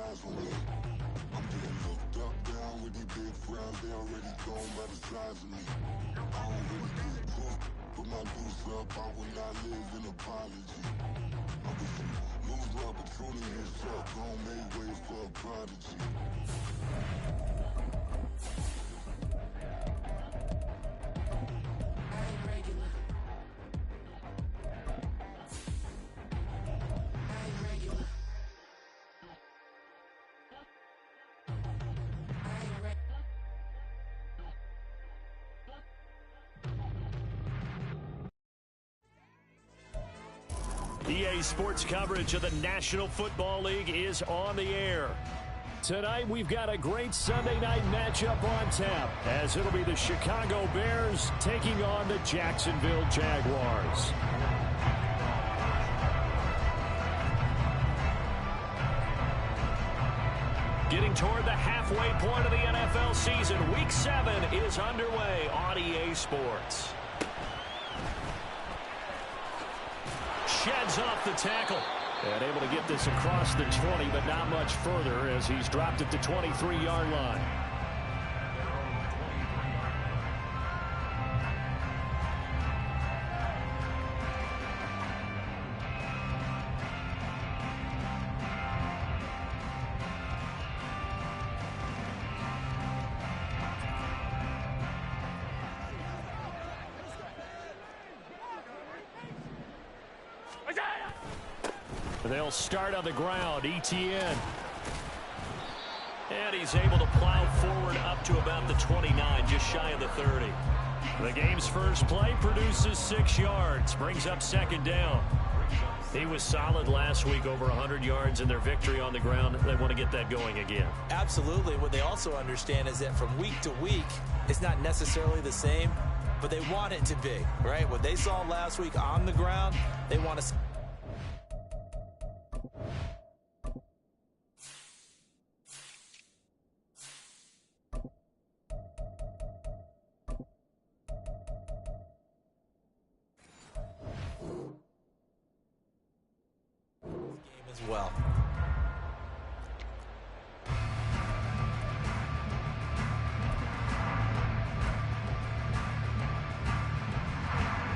eyes on me. I'm getting looked up, down with these big frowns. They already gone by the size of me. I don't really get cooked, but my deuce up. I will not live in apology. I wish you lose my opportunity up. Gon' make way for a prodigy. EA Sports coverage of the National Football League is on the air. Tonight, we've got a great Sunday night matchup on tap, as it'll be the Chicago Bears taking on the Jacksonville Jaguars. Getting toward the halfway point of the NFL season, Week 7 is underway on EA Sports. Sheds off the tackle. And able to get this across the 20, but not much further as he's dropped at the 23-yard line. They'll start on the ground. Etienne. And he's able to plow forward up to about the 29, just shy of the 30. The game's first play produces 6 yards, brings up second down. He was solid last week, over 100 yards in their victory on the ground. They want to get that going again. Absolutely. What they also understand is that from week to week, it's not necessarily the same, but they want it to be, right? What they saw last week on the ground, they want to... well.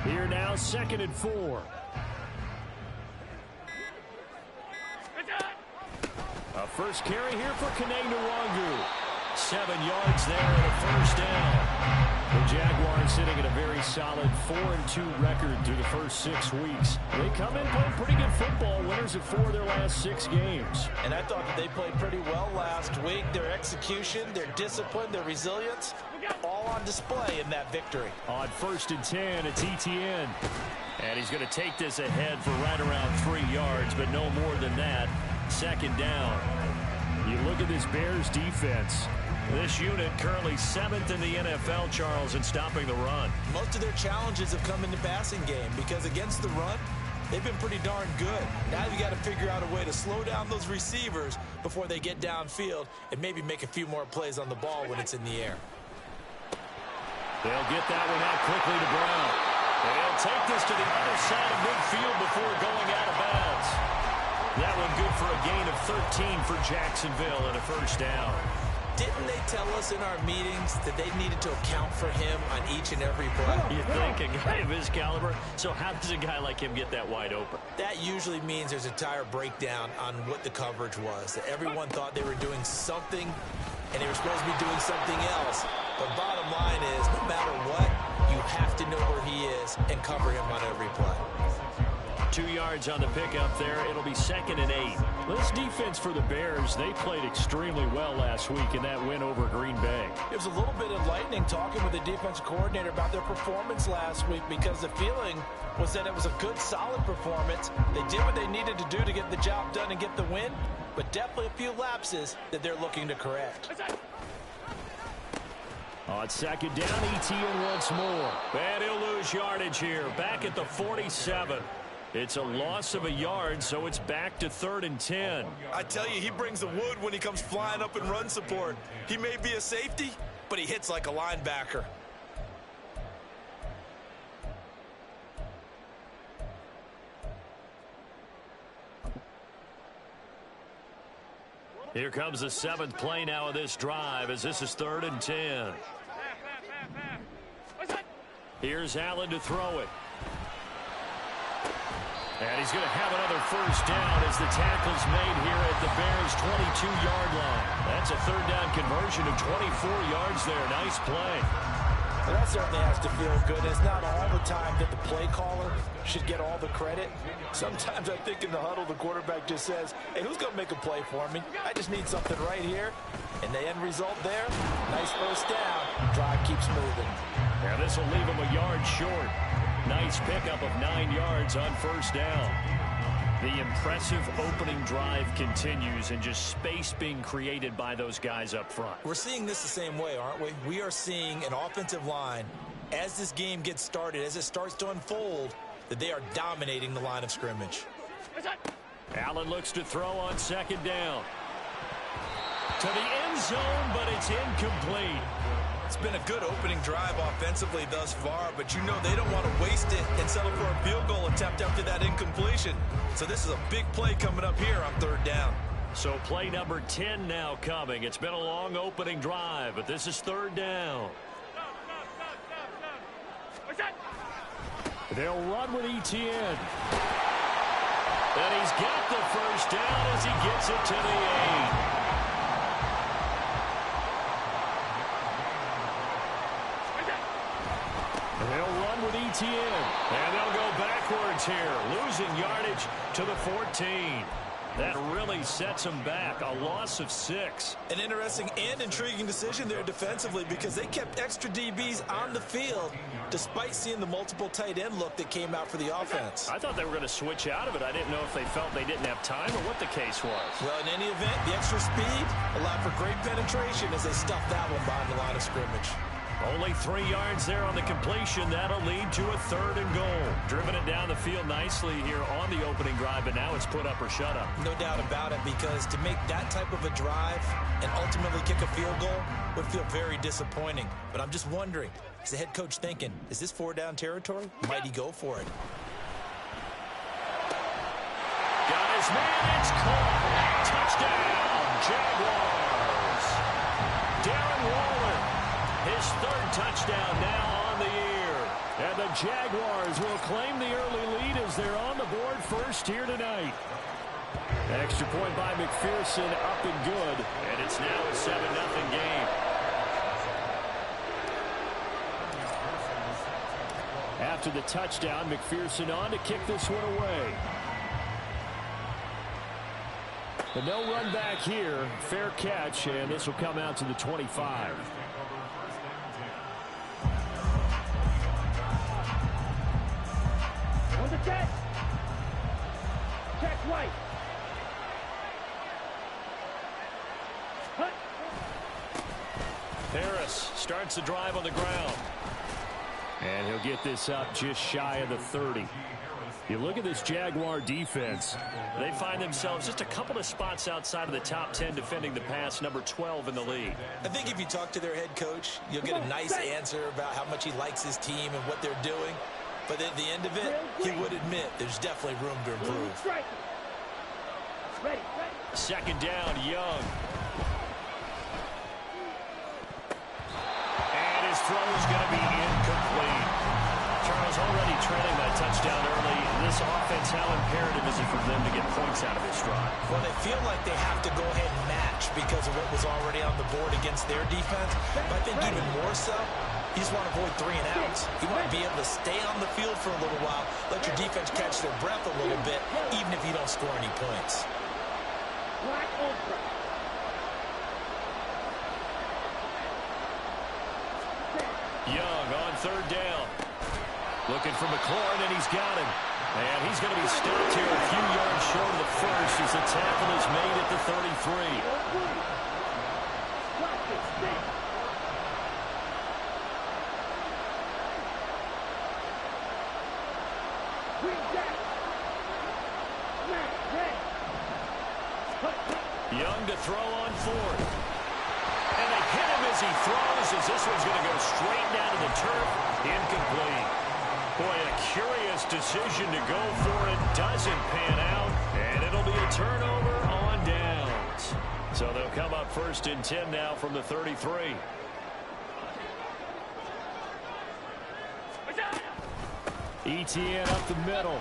Here now, 2nd and 4. A first carry here for Kene Nwangu. 7 yards there and a first down. The Jaguars sitting at a very solid 4-2 record through the first 6 weeks. They come in playing pretty good football, winners of 4 of their last 6 games. And I thought that they played pretty well last week. Their execution, their discipline, their resilience, all on display in that victory. On 1st and 10, it's Etienne. And he's going to take this ahead for right around 3 yards, but no more than that. 2nd down. You look at this Bears defense. This unit currently 7th in the NFL, Charles, in stopping the run. Most of their challenges have come in the passing game because against the run, they've been pretty darn good. Now you got to figure out a way to slow down those receivers before they get downfield and maybe make a few more plays on the ball when it's in the air. They'll get that one out quickly to Brown. They'll take this to the other side of midfield before going out of bounds. That one good for a gain of 13 for Jacksonville and a first down. Didn't they tell us in our meetings that they needed to account for him on each and every play? You think a guy of his caliber? So how does a guy like him get that wide open? That usually means there's a tire breakdown on what the coverage was. That everyone thought they were doing something, and they were supposed to be doing something else. But bottom line is, no matter what, you have to know where he is and cover him on every play. 2 yards on the pickup there. It'll be 2nd and 8. This defense for the Bears, they played extremely well last week in that win over Green Bay. It was a little bit enlightening talking with the defensive coordinator about their performance last week because the feeling was that it was a good, solid performance. They did what they needed to do to get the job done and get the win, but definitely a few lapses that they're looking to correct. On 2nd down, Etienne once more. And he'll lose yardage here. Back at the 47. It's a loss of a yard, so it's back to 3rd and 10. I tell you, he brings the wood when he comes flying up in run support. He may be a safety, but he hits like a linebacker. Here comes the 7th play now of this drive as this is 3rd and 10. Here's Allen to throw it. And he's going to have another first down as the tackle's made here at the Bears' 22-yard line. That's a 3rd down conversion of 24 yards there. Nice play. Well, that certainly has to feel good. It's not all the time that the play caller should get all the credit. Sometimes I think in the huddle, the quarterback just says, hey, who's going to make a play for me? I just need something right here. And the end result there, nice first down. Drive keeps moving. Now this will leave him a yard short. Nice pickup of 9 yards on first down. The impressive opening drive continues and just space being created by those guys up front. We're seeing this the same way, aren't we? We are seeing an offensive line, as this game gets started, as it starts to unfold, that they are dominating the line of scrimmage. Allen looks to throw on 2nd down. To the end zone, but it's incomplete. It's been a good opening drive offensively thus far, but you know they don't want to waste it and settle for a field goal attempt after that incompletion. So this is a big play coming up here on 3rd down. So play number 10 now coming. It's been a long opening drive, but this is 3rd down. They'll run with Etienne. And he's got the first down as he gets it to the 8. They'll run with Etienne, and they'll go backwards here, losing yardage to the 14. That really sets them back, a loss of 6. An interesting and intriguing decision there defensively because they kept extra DBs on the field despite seeing the multiple tight end look that came out for the offense. I thought they were going to switch out of it. I didn't know if they felt they didn't have time or what the case was. Well, in any event, the extra speed allowed for great penetration as they stuffed that one behind the line of scrimmage. Only 3 yards there on the completion. That'll lead to a 3rd and goal. Driven it down the field nicely here on the opening drive, but now it's put up or shut up. No doubt about it, because to make that type of a drive and ultimately kick a field goal would feel very disappointing. But I'm just wondering, is the head coach thinking, is this 4-down territory? Might he go for it? Got his man, it's caught. Touchdown, Jaguars. Darren Waller, his 3rd touchdown now on the year. And the Jaguars will claim the early lead as they're on the board first here tonight. Extra point by McPherson, up and good. And it's now a 7-0 game. After the touchdown, McPherson on to kick this one away. But no run back here. Fair catch, and this will come out to the 25. On the set. Check right. Hut. Harris starts the drive on the ground. And he'll get this up just shy of the 30. You look at this Jaguar defense, they find themselves just a couple of spots outside of the top 10 defending the pass, number 12 in the league. I think if you talk to their head coach, you'll get a nice answer about how much he likes his team and what they're doing. But at the end of it, he would admit there's definitely room to improve. Ready. 2nd down, Young. And his throw is going to be incomplete. Charles already trailing that touchdown early. This offense, how imperative is it for them to get points out of this drive? Well, they feel like they have to go ahead and match because of what was already on the board against their defense. But I think even more so, you just want to avoid 3 and outs. You want to be able to stay on the field for a little while, let your defense catch their breath a little bit, even if you don't score any points. Young on 3rd down. Looking for McLaurin, and he's got him. And he's going to be stopped here a few yards short of the first as the tackle is made at the 33. Young to throw on 4th. And they hit him as he throws, as this one's going to go straight down to the turf. Incomplete. Boy, a curious decision to go for it. Doesn't pan out, and it'll be a turnover on downs. So they'll come up 1st and 10 now from the 33. Etienne up the middle.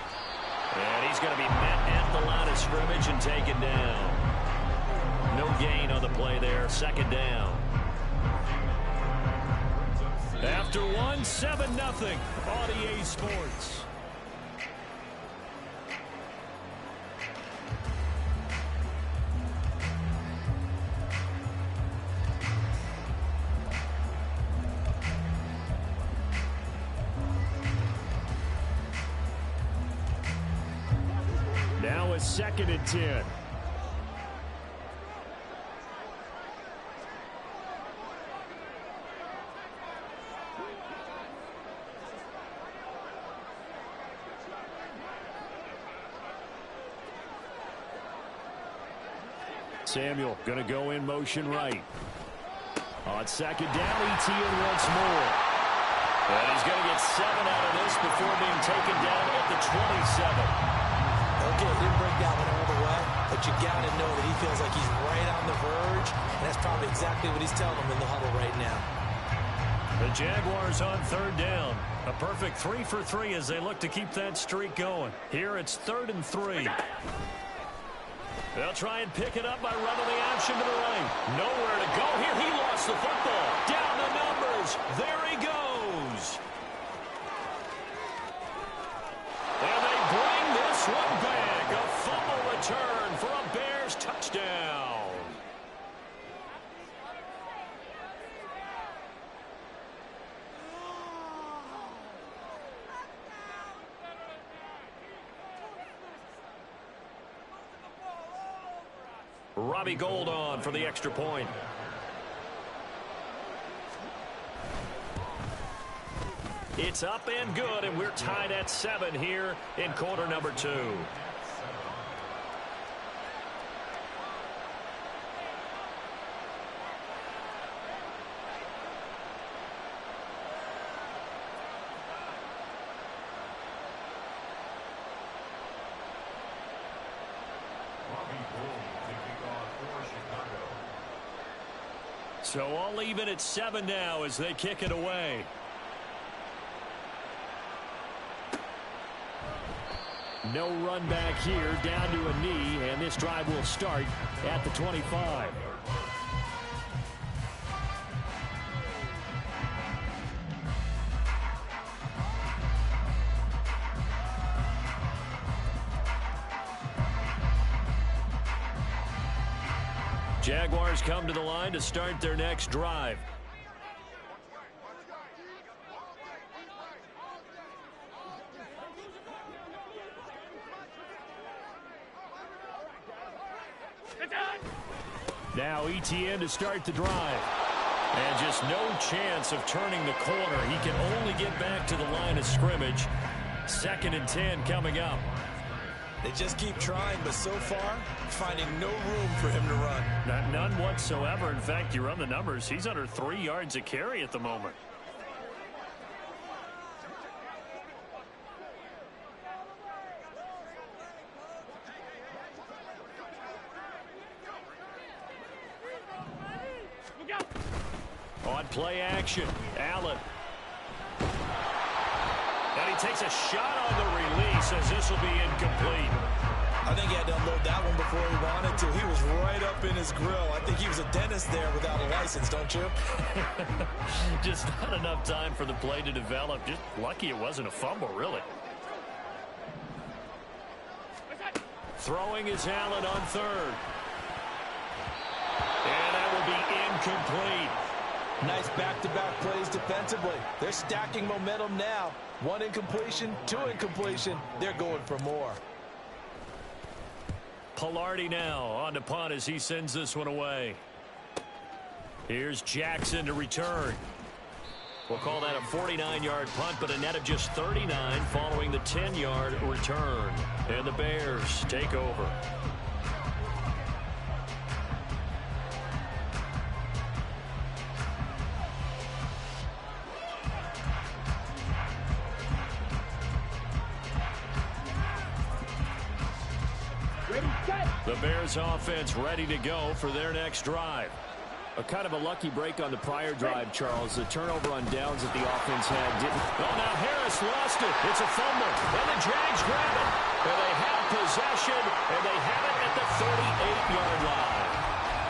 And he's going to be met at the line of scrimmage and taken down. No gain on the play there. 2nd down. After 7-0 on EA Sports. Now it's 2nd and 10. Samuel going to go in motion right. On 2nd down, Etienne once more. And he's going to get 7 out of this before being taken down at the 27. Okay, didn't break that one all the way, but you got to know that he feels like he's right on the verge, and that's probably exactly what he's telling them in the huddle right now. The Jaguars on 3rd down. A perfect 3 for 3 as they look to keep that streak going. Here it's 3rd and 3. They'll try and pick it up by running the option to the right. Nowhere to go here. He lost the football. Down the numbers. There he goes. And they bring this one back. A fumble return for a Bears touchdown. Robbie Gould on for the extra point. It's up and good, and we're tied at 7 here in quarter number 2. So all even at 7 now as they kick it away. No run back here, down to a knee, and this drive will start at the 25. Jaguars come to the line to start their next drive. Now Etienne to start the drive. And just no chance of turning the corner. He can only get back to the line of scrimmage. 2nd and 10 coming up. They just keep trying, but so far, finding no room for him to run. None whatsoever. In fact, you run the numbers. He's under 3 yards a carry at the moment. On play action, Allen. And he takes a shot on the release as this will be incomplete. I think he had to unload that one before he wanted to. He was right up in his grill. I think he was a dentist there without a license, don't you? Just not enough time for the play to develop. Just lucky it wasn't a fumble, really. Throwing is Allen on 3rd. And that will be incomplete. Nice back-to-back plays defensively. They're stacking momentum now. 1 incompletion, 2 incompletion. They're going for more. Pilardi now on the punt as he sends this one away. Here's Jackson to return. We'll call that a 49-yard punt, but a net of just 39 following the 10-yard return. And the Bears take over. Ready, set. The Bears offense ready to go for their next drive. A kind of a lucky break on the prior drive, Charles. The turnover on downs that the offense had didn't. Oh, now Harris lost it. It's a fumble. And the Jags grab it. And they have possession, and they have it at the 38-yard line.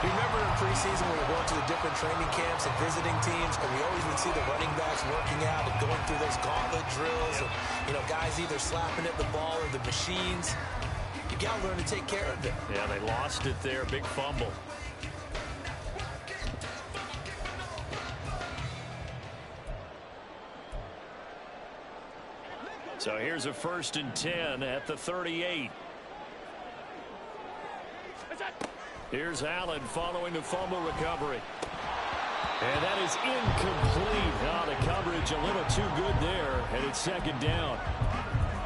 You remember in preseason when we were going to the different training camps and visiting teams, and we always would see the running backs working out and going through those gauntlet drills, and, you know, guys either slapping at the ball or the machines. You got to learn to take care of it. Yeah, they lost it there. Big fumble. So here's a 1st and 10 at the 38. Here's Allen following the fumble recovery. And that is incomplete. Oh, the coverage a little too good there, and it's 2nd down.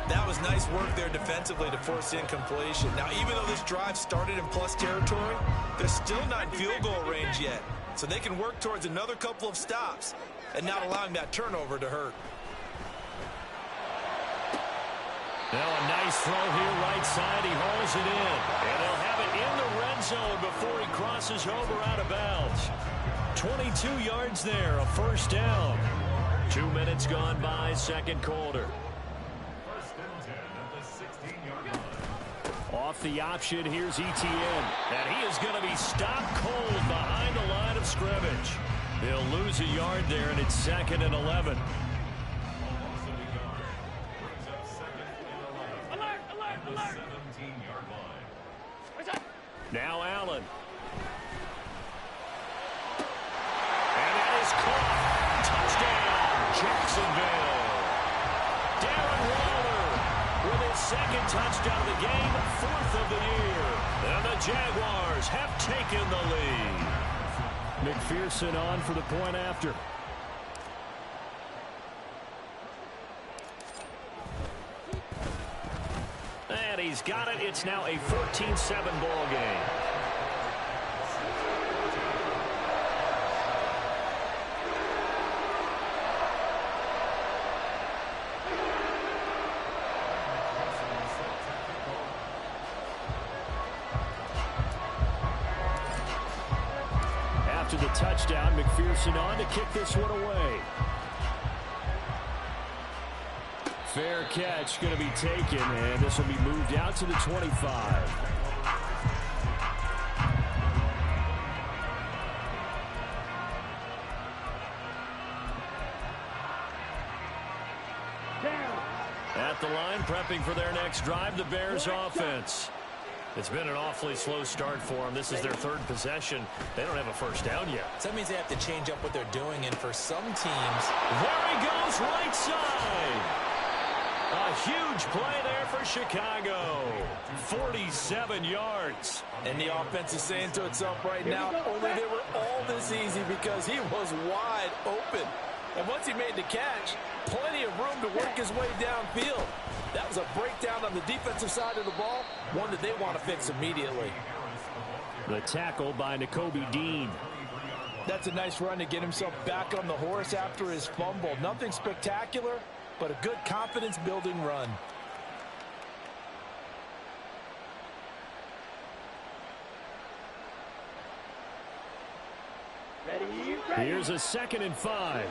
That was nice work there defensively to force incompletion. Now, even though this drive started in plus territory, they're still not in field goal range yet. So they can work towards another couple of stops and not allowing that turnover to hurt. Now a nice throw here right side. He hauls it in. And he'll have it in the red zone before he crosses over out of bounds. 22 yards there, a 1st down. 2 minutes gone by, 2nd quarter. Off the option, here's Etienne. And he is going to be stopped cold behind the line of scrimmage. They'll lose a yard there, and it's 2nd and 11. Now Allen. And that is caught. Touchdown, Jacksonville. Darren Waller with his 2nd touchdown of the game, 4th of the year. And the Jaguars have taken the lead. McPherson on for the point after. And he's got it. It's now a 14-7 ball game. After the touchdown, McPherson on to kick this one away. Fair catch going to be taken, and this will be moved out to the 25. At the line, prepping for their next drive, the Bears offense. It's been an awfully slow start for them. This is their 3rd possession. They don't have a 1st down yet. So that means they have to change up what they're doing, and for some teams... There he goes, right side. A huge play there for Chicago. 47 yards. And the offense is saying to itself right now, only they were all this easy because he was wide open. And once he made the catch, plenty of room to work his way downfield. That was a breakdown on the defensive side of the ball, one that they want to fix immediately. The tackle by Nakobe Dean. That's a nice run to get himself back on the horse after his fumble. Nothing spectacular, but a good confidence-building run. Ready. Here's a 2nd and 5.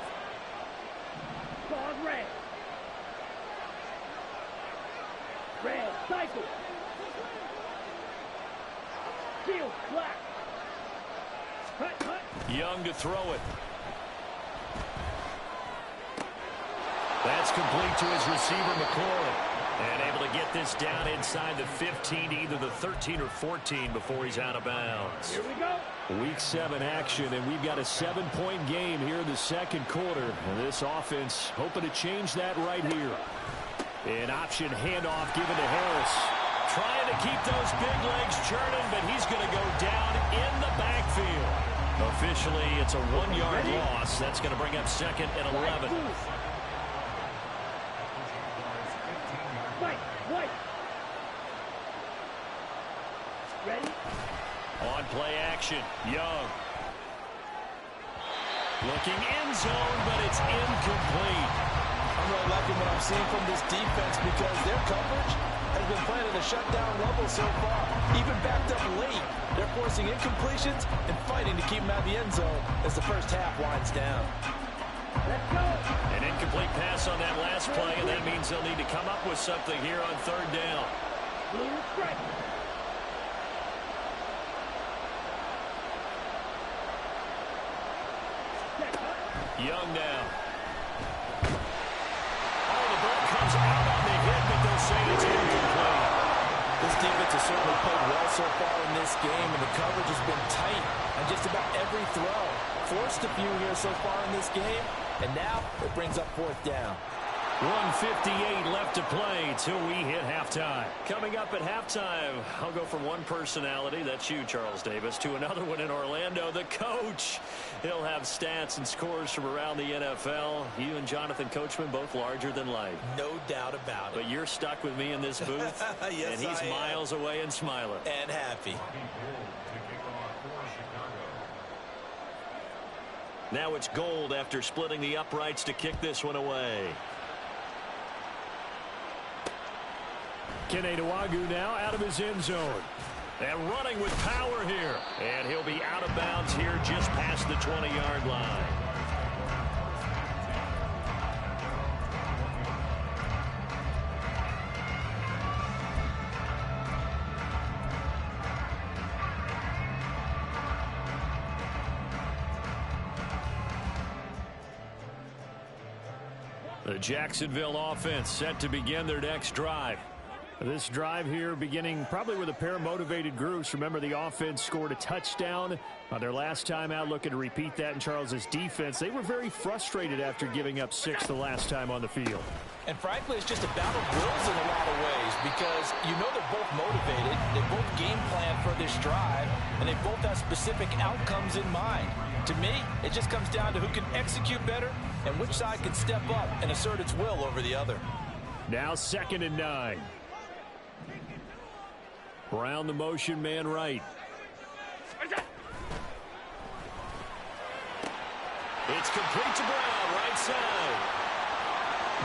Ball red. Red, cycle. Field, black. Cut. Young to throw it. That's complete to his receiver, McLaurin. And able to get this down inside the 15, either the 13 or 14 before he's out of bounds. Here we go. Week 7 action, and we've got a 7-point game here in the 2nd quarter. And this offense hoping to change that right here. An option handoff given to Harris. Trying to keep those big legs churning, but he's going to go down in the backfield. Officially, it's a 1-yard loss. That's going to bring up 2nd and 11. White. Ready? On play action, Young. Looking end zone, but it's incomplete. I'm really liking what I'm seeing from this defense because their coverage has been playing at a shutdown level so far. Even backed up late, they're forcing incompletions and fighting to keep them out of the end zone as the first half winds down. Let's go. An incomplete pass on that last play, and that means they'll need to come up with something here on third down. Blue strike. Young now. Oh, the ball comes out on the hit, but they'll say it's incomplete. This defense has certainly played well so far in this game, and the coverage has been tight on just about every throw. Forced a few here so far in this game, and now it brings up fourth down. 1:58 left to play till we hit halftime. Coming up at halftime, I'll go from one personality, that's you, Charles Davis, to another one in Orlando, the coach. He'll have stats and scores from around the NFL. You and Jonathan Coachman, both larger than life. No doubt about it. But you're stuck with me in this booth, yes, and he's miles away and smiling. And happy. Now it's Gold after splitting the uprights to kick this one away. Nwangwu now out of his end zone. And running with power here. And he'll be out of bounds here just past the 20-yard line. The Jacksonville offense set to begin their next drive. This drive here beginning probably with a pair of motivated groups. Remember, the offense scored a touchdown on their last time out. Looking to repeat that in Charles's defense. They were very frustrated after giving up 6 the last time on the field. And frankly, it's just a battle of wills in a lot of ways because you know they're both motivated. They both game plan for this drive, and they both have specific outcomes in mind. To me, it just comes down to who can execute better and which side can step up and assert its will over the other. Now 2nd and 9. Brown the motion man right. It's complete to Brown, right side.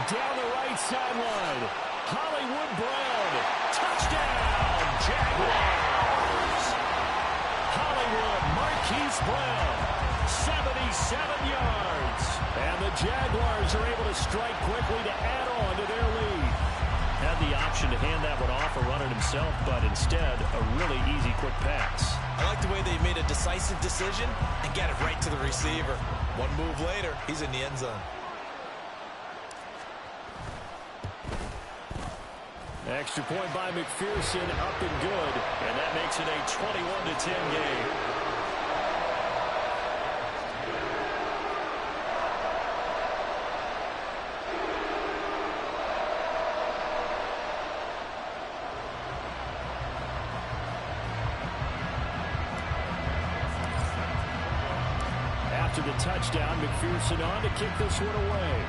Down the right sideline. Hollywood Brown. Touchdown, Jaguars. Hollywood Marquise Brown. 77 yards. And the Jaguars are able to strike quickly to add on to their lead. Had the option to hand that one off or run it himself, but instead, a really easy, quick pass. I like the way they made a decisive decision and got it right to the receiver. One move later, he's in the end zone. Extra point by McPherson, up and good, and that makes it a 21-10 game. After the touchdown, McPherson on to kick this one away.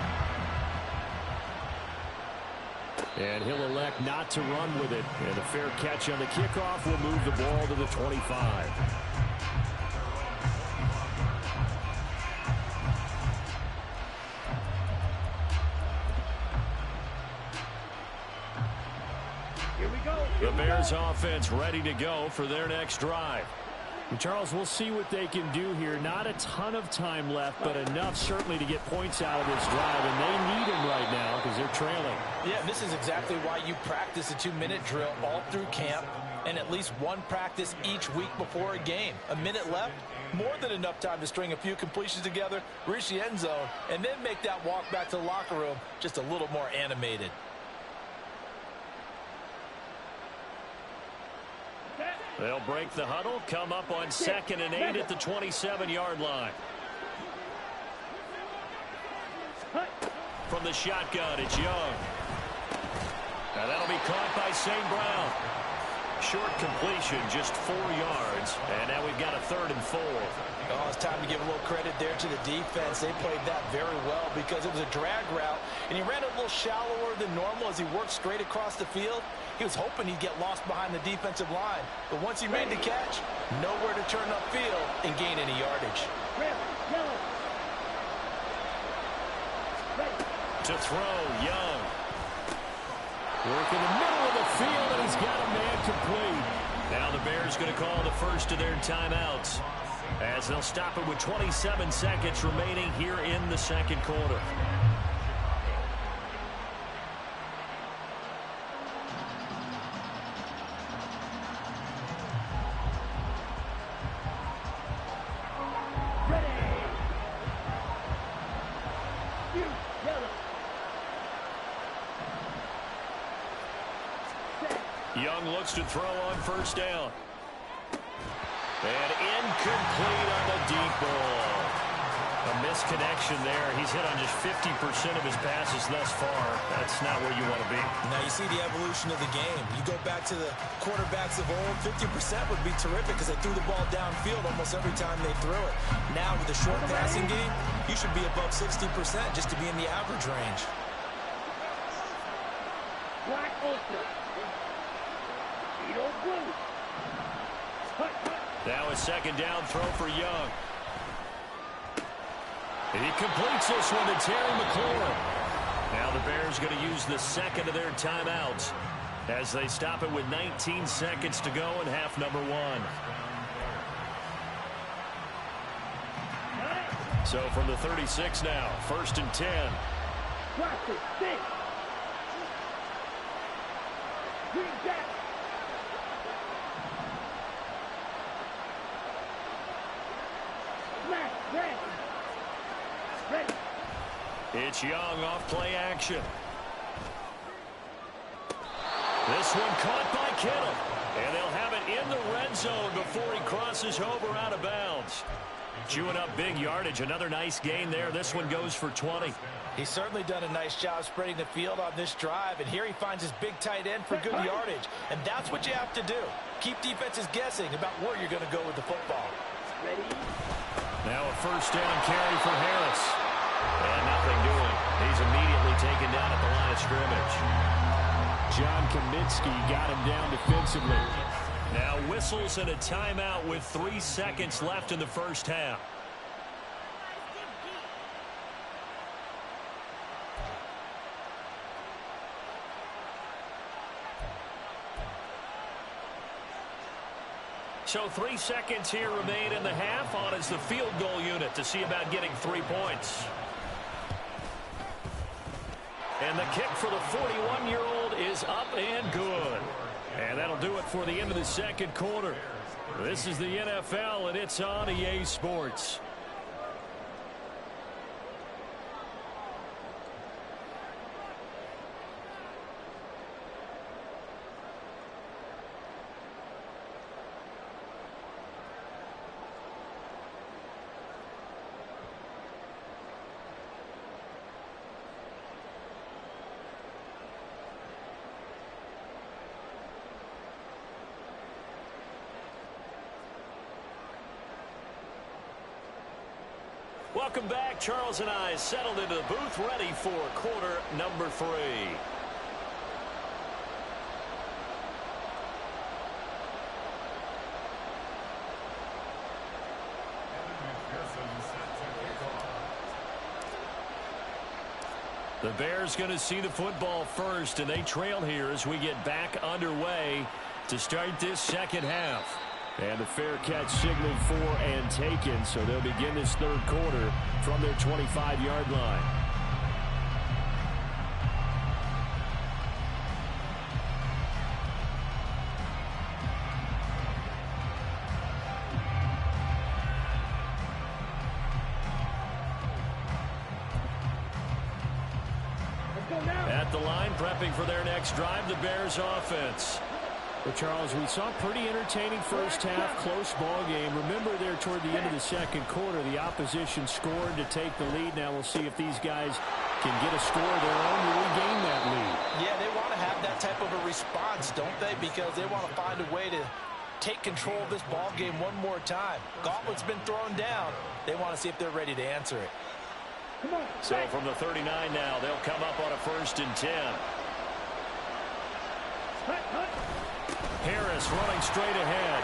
And he'll elect not to run with it. And a fair catch on the kickoff will move the ball to the 25. Here we go. The Bears offense ready to go for their next drive. And Charles, we'll see what they can do here. Not a ton of time left, but enough certainly to get points out of this drive. And they need them right now because they're trailing. Yeah, this is exactly why you practice a 2-minute drill all through camp and at least one practice each week before a game. A minute left, more than enough time to string a few completions together, reach the end zone, and then make that walk back to the locker room just a little more animated. They'll break the huddle, come up on 2nd and 8 at the 27-yard line. From the shotgun, it's Young. Now that'll be caught by St. Brown. Short completion, just 4 yards. And now we've got a 3rd and 4. Oh, it's time to give a little credit there to the defense. They played that very well because it was a drag route, and he ran a little shallower than normal as he worked straight across the field. He was hoping he'd get lost behind the defensive line, but once he made the catch, nowhere to turn upfield and gain any yardage. To throw, Young. Work in the middle of the field, and he's got a man complete. Now the Bears going to call the first of their timeouts, as they'll stop it with 27 seconds remaining here in the second quarter. Young looks to throw on first down. And incomplete on the deep ball. A misconnection there. He's hit on just 50% of his passes thus far. That's not where you want to be. Now you see the evolution of the game. You go back to the quarterbacks of old, 50% would be terrific because they threw the ball downfield almost every time they threw it. Now with the short passing game, you should be above 60% just to be in the average range. Black Ultra. Now a second down throw for Young. He completes this one to Terry McLaurin. Now the Bears going to use the second of their timeouts as they stop it with 19 seconds to go in half number one. So from the 36 now, 1st and 10. Classic 6. Green Jack. It's Young off play action. This one caught by Kittle. And they'll have it in the red zone before he crosses over out of bounds. Chewing up big yardage. Another nice gain there. This one goes for 20. He's certainly done a nice job spreading the field on this drive. And here he finds his big tight end for good yardage. And that's what you have to do. Keep defenses guessing about where you're going to go with the football. Ready? Now a first down carry for Harris. And nothing doing. He's immediately taken down at the line of scrimmage. John Kaminsky got him down defensively. Now whistles and a timeout with 3 seconds left in the first half. So 3 seconds here remain in the half. On is the field goal unit to see about getting 3 points. And the kick for the 41-year-old is up and good. And that'll do it for the end of the second quarter. This is the NFL, and it's on EA Sports. Welcome back. Charles and I settled into the booth, ready for quarter number 3. The Bears going to see the football first, and they trail here as we get back underway to start this second half. And the fair catch signaled for and taken, so they'll begin this third quarter from their 25-yard line. At the line, prepping for their next drive, the Bears offense. Well, Charles, we saw a pretty entertaining first half, close ball game. Remember there toward the end of the second quarter, the opposition scored to take the lead. Now we'll see if these guys can get a score of their own to regain that lead. Yeah, they want to have that type of a response, don't they? Because they want to find a way to take control of this ball game one more time. Gauntlet's been thrown down. They want to see if they're ready to answer it. So from the 39 now, they'll come up on a 1st and 10. Harris running straight ahead.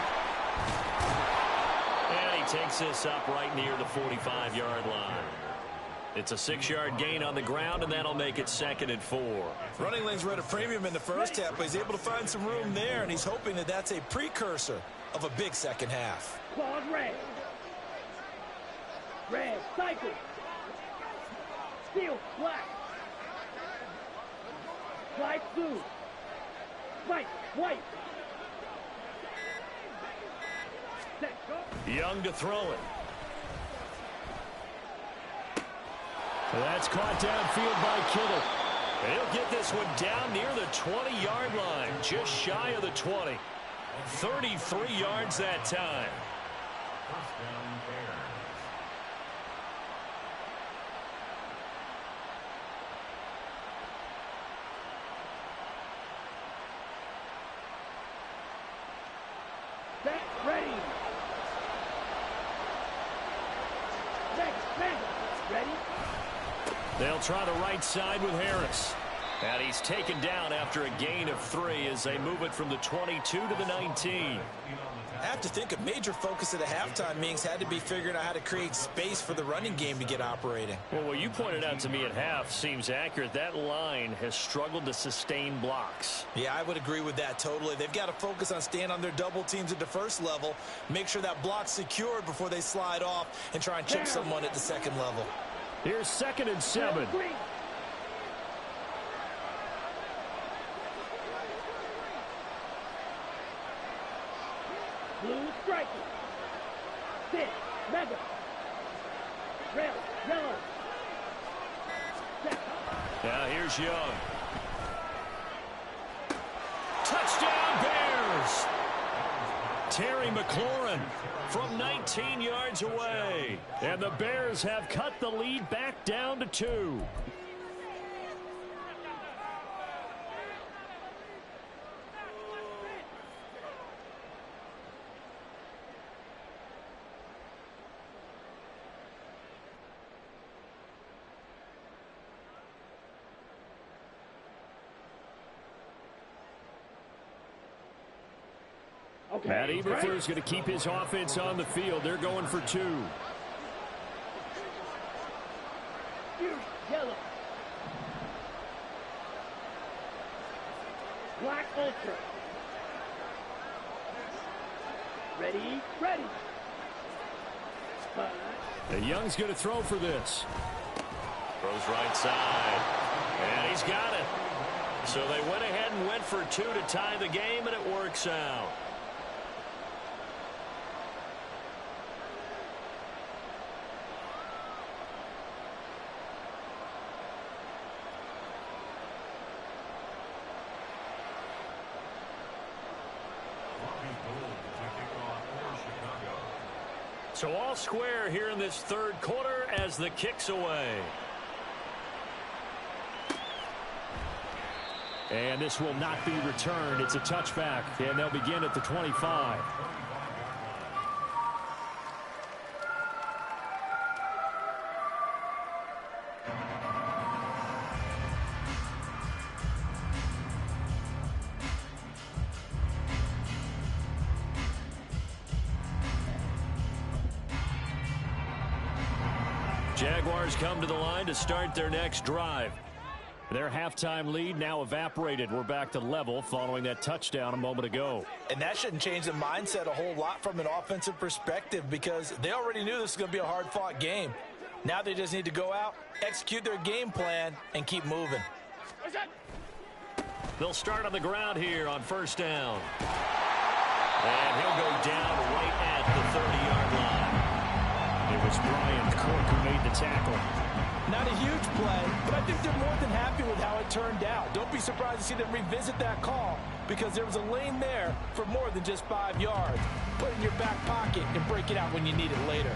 And he takes this up right near the 45-yard line. It's a 6-yard gain on the ground, and that'll make it 2nd and 4. Running lanes were at a premium in the first half, but he's able to find some room there, and he's hoping that that's a precursor of a big second half. Clause red. Red, cycle. Steel, black. Slide blue. White, white. Set, go. Young to throw it. That's caught downfield by Kittle. And he'll get this one down near the 20-yard line, just shy of the 20. 33 yards that time. Set, ready. Next, ready. They'll try the right side with Harris. And he's taken down after a gain of 3 as they move it from the 22 to the 19. I have to think a major focus of the halftime meetings had to be figuring out how to create space for the running game to get operating. Well, what you pointed out to me at half seems accurate. That line has struggled to sustain blocks. Yeah, I would agree with that totally. They've got to focus on staying on their double teams at the first level, make sure that block's secured before they slide off and try and chip someone at the second level. Here's 2nd and 7. Blue striker. Sit, mega. Red, yellow. Set. Now here's Young. Touchdown Bears! Terry McLaurin from 19 yards away. And the Bears have cut the lead back down to 2. Matt Eberflur's going to keep his offense on the field. They're going for 2. Yellow. Black ultra. Ready, ready. The Young's going to throw for this. Throws right side. And he's got it. So they went ahead and went for 2 to tie the game, and it works out. So all square here in this third quarter as the kick's away. And this will not be returned. It's a touchback, and they'll begin at the 25. Jaguars come to the line to start their next drive. Their halftime lead now evaporated. We're back to level following that touchdown a moment ago. And that shouldn't change the mindset a whole lot from an offensive perspective because they already knew this was going to be a hard-fought game. Now they just need to go out, execute their game plan, and keep moving. They'll start on the ground here on first down. And he'll go down right at the 30-yard line. It was Brian Cook who made the tackle. Not a huge play, but I think they're more than happy with how it turned out. Don't be surprised to see them revisit that call because there was a lane there for more than just 5 yards. Put it in your back pocket and break it out when you need it later.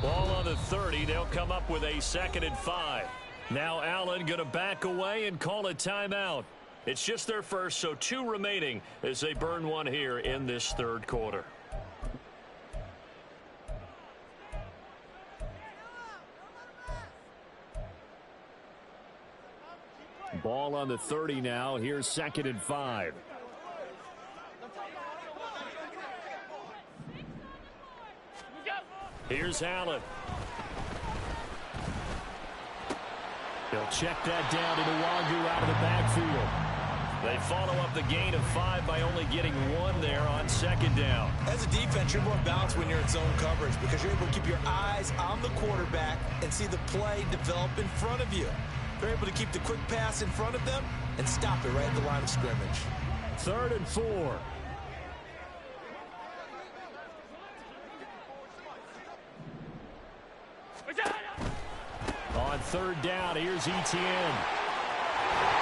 Ball on the 30. They'll come up with a 2nd and 5. Now Allen going to back away and call a timeout. It's just their first, so 2 remaining as they burn one here in this third quarter. Ball on the 30 now. Here's 2nd and 5. Here's Allen. He'll check that down to Nwangu out of the backfield. They follow up the gain of 5 by only getting 1 there on 2nd down. As a defense, you're more balanced when you're in zone coverage because you're able to keep your eyes on the quarterback and see the play develop in front of you. They're able to keep the quick pass in front of them and stop it right at the line of scrimmage. 3rd and 4. On 3rd down, here's Etienne.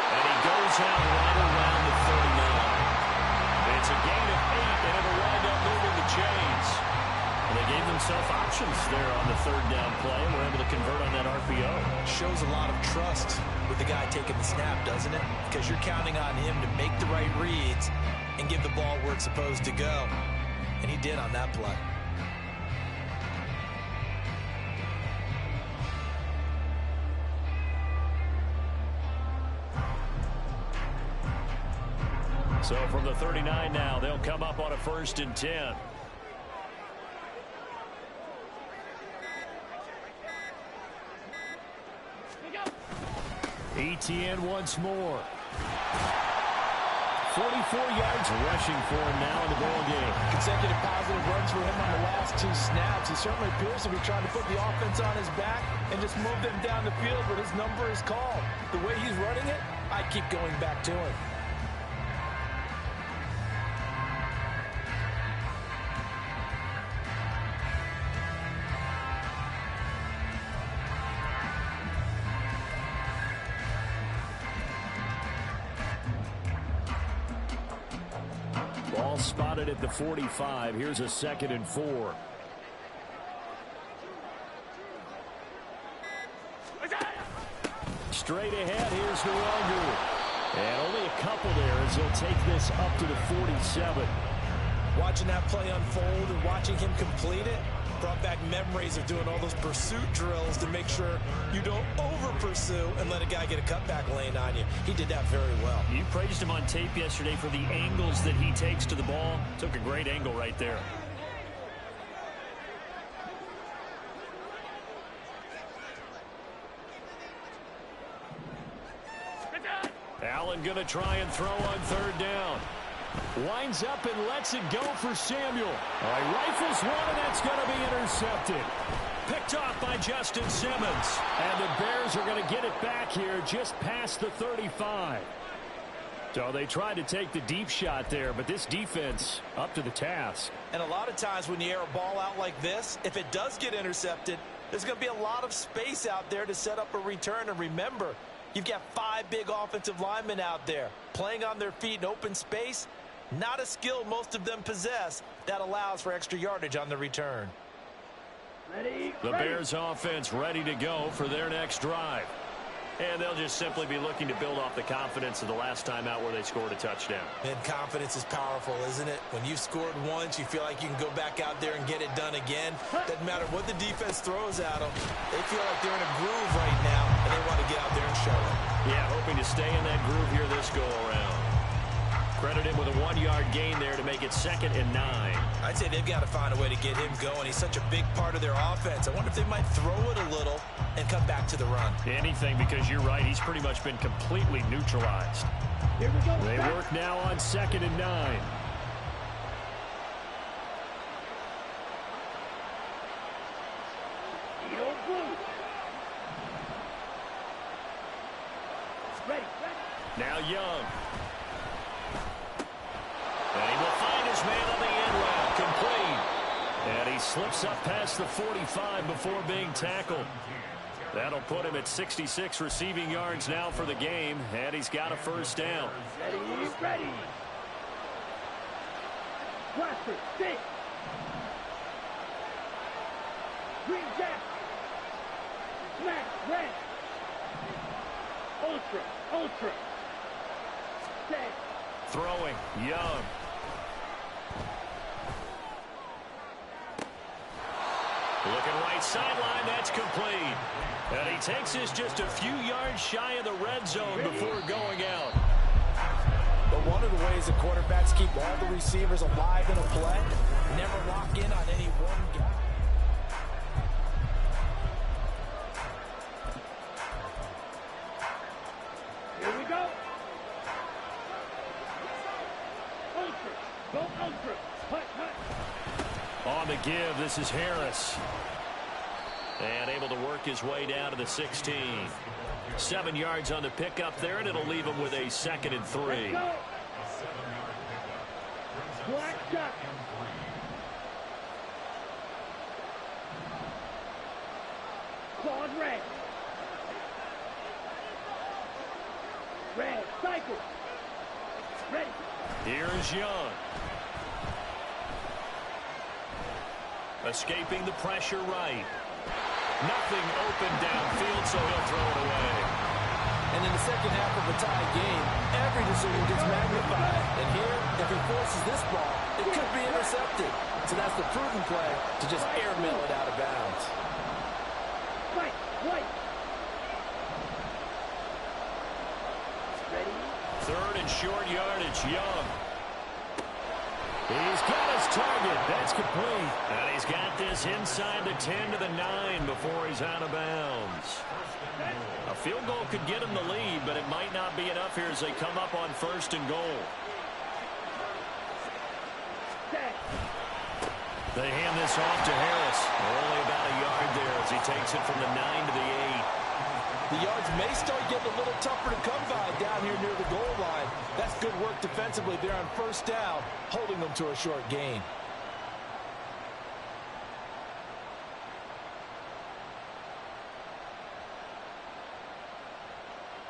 And he goes out right around the 39. It's a gain of 8, and it'll wind up moving the chains. And they gave themselves options there on the 3rd down play, and were able to convert on that RPO. Shows a lot of trust with the guy taking the snap, doesn't it? Because you're counting on him to make the right reads and give the ball where it's supposed to go. And he did on that play. So from the 39 now, they'll come up on a 1st and 10. Etienne once more. 44 yards rushing for him now in the ball game. Consecutive positive runs for him on the last 2 snaps. He certainly appears to be trying to put the offense on his back and just move them down the field, but his number is called. The way he's running it, I'd keep going back to him. Ball spotted at the 45. Here's a 2nd and 4. Straight ahead, here's Nwangu. And only a couple there as he'll take this up to the 47. Watching that play unfold and watching him complete it brought back memories of doing all those pursuit drills to make sure you don't over-pursue and let a guy get a cutback lane on you. He did that very well. You praised him on tape yesterday for the angles that he takes to the ball. Took a great angle right there. Allen going to try and throw on 3rd down. Winds up and lets it go for Samuel. All right, rifles one, and that's going to be intercepted. Picked off by Justin Simmons. And the Bears are going to get it back here just past the 35. So they tried to take the deep shot there, but this defense up to the task. And a lot of times when you air a ball out like this, if it does get intercepted, there's going to be a lot of space out there to set up a return. And remember, you've got 5 big offensive linemen out there playing on their feet in open space. Not a skill most of them possess that allows for extra yardage on the return. The Bears offense ready to go for their next drive. And they'll just simply be looking to build off the confidence of the last time out where they scored a touchdown. And confidence is powerful, isn't it? When you've scored once, you feel like you can go back out there and get it done again. Doesn't matter what the defense throws at them. They feel like they're in a groove right now, and they want to get out there and show it. Yeah, hoping to stay in that groove here this go-around. Credit him with a 1-yard gain there to make it 2nd and 9. I'd say they've got to find a way to get him going. He's such a big part of their offense. I wonder if they might throw it a little and come back to the run. Anything, because you're right. He's pretty much been completely neutralized. Here we go. They work now on 2nd and 9. Now Young. And he will find his man on the end route, complete. And he slips up past the 45 before being tackled. That'll put him at 66 receiving yards now for the game, and he's got a 1st down. Ready. Blaster, 6. Green Jack. Smack, red. Ultra. Set. Throwing, Young. Looking right sideline, that's complete. And he takes this just a few yards shy of the red zone before going out. But one of the ways the quarterbacks keep all the receivers alive in a play, never lock in on any one guy. Here we go. Ultra. Go ultra. Hut, hut. On the give, this is Harris. And able to work his way down to the 16. 7 yards on the pickup there, and it'll leave him with a 2nd and 3. Let's go. Black duck. Claude red. Red. Cycle. Ready. Here's Young. Escaping the pressure right. Nothing open downfield, so he'll throw it away. And in the second half of a tie game, every decision gets magnified. And here, if he forces this ball, it could be intercepted. So that's the prudent play to just airmail it out of bounds. Right. White. Ready. 3rd and short yardage, Young. He's got his target. That's complete. And he's got this inside the 10 to the 9 before he's out of bounds. A field goal could get him the lead, but it might not be enough here as they come up on 1st and goal. Set. They hand this off to Harris. Only about a yard there as he takes it from the 9 to the 8. The yards may start getting a little tougher to come by down here near the goal line. That's good work defensively there on 1st down, holding them to a short gain.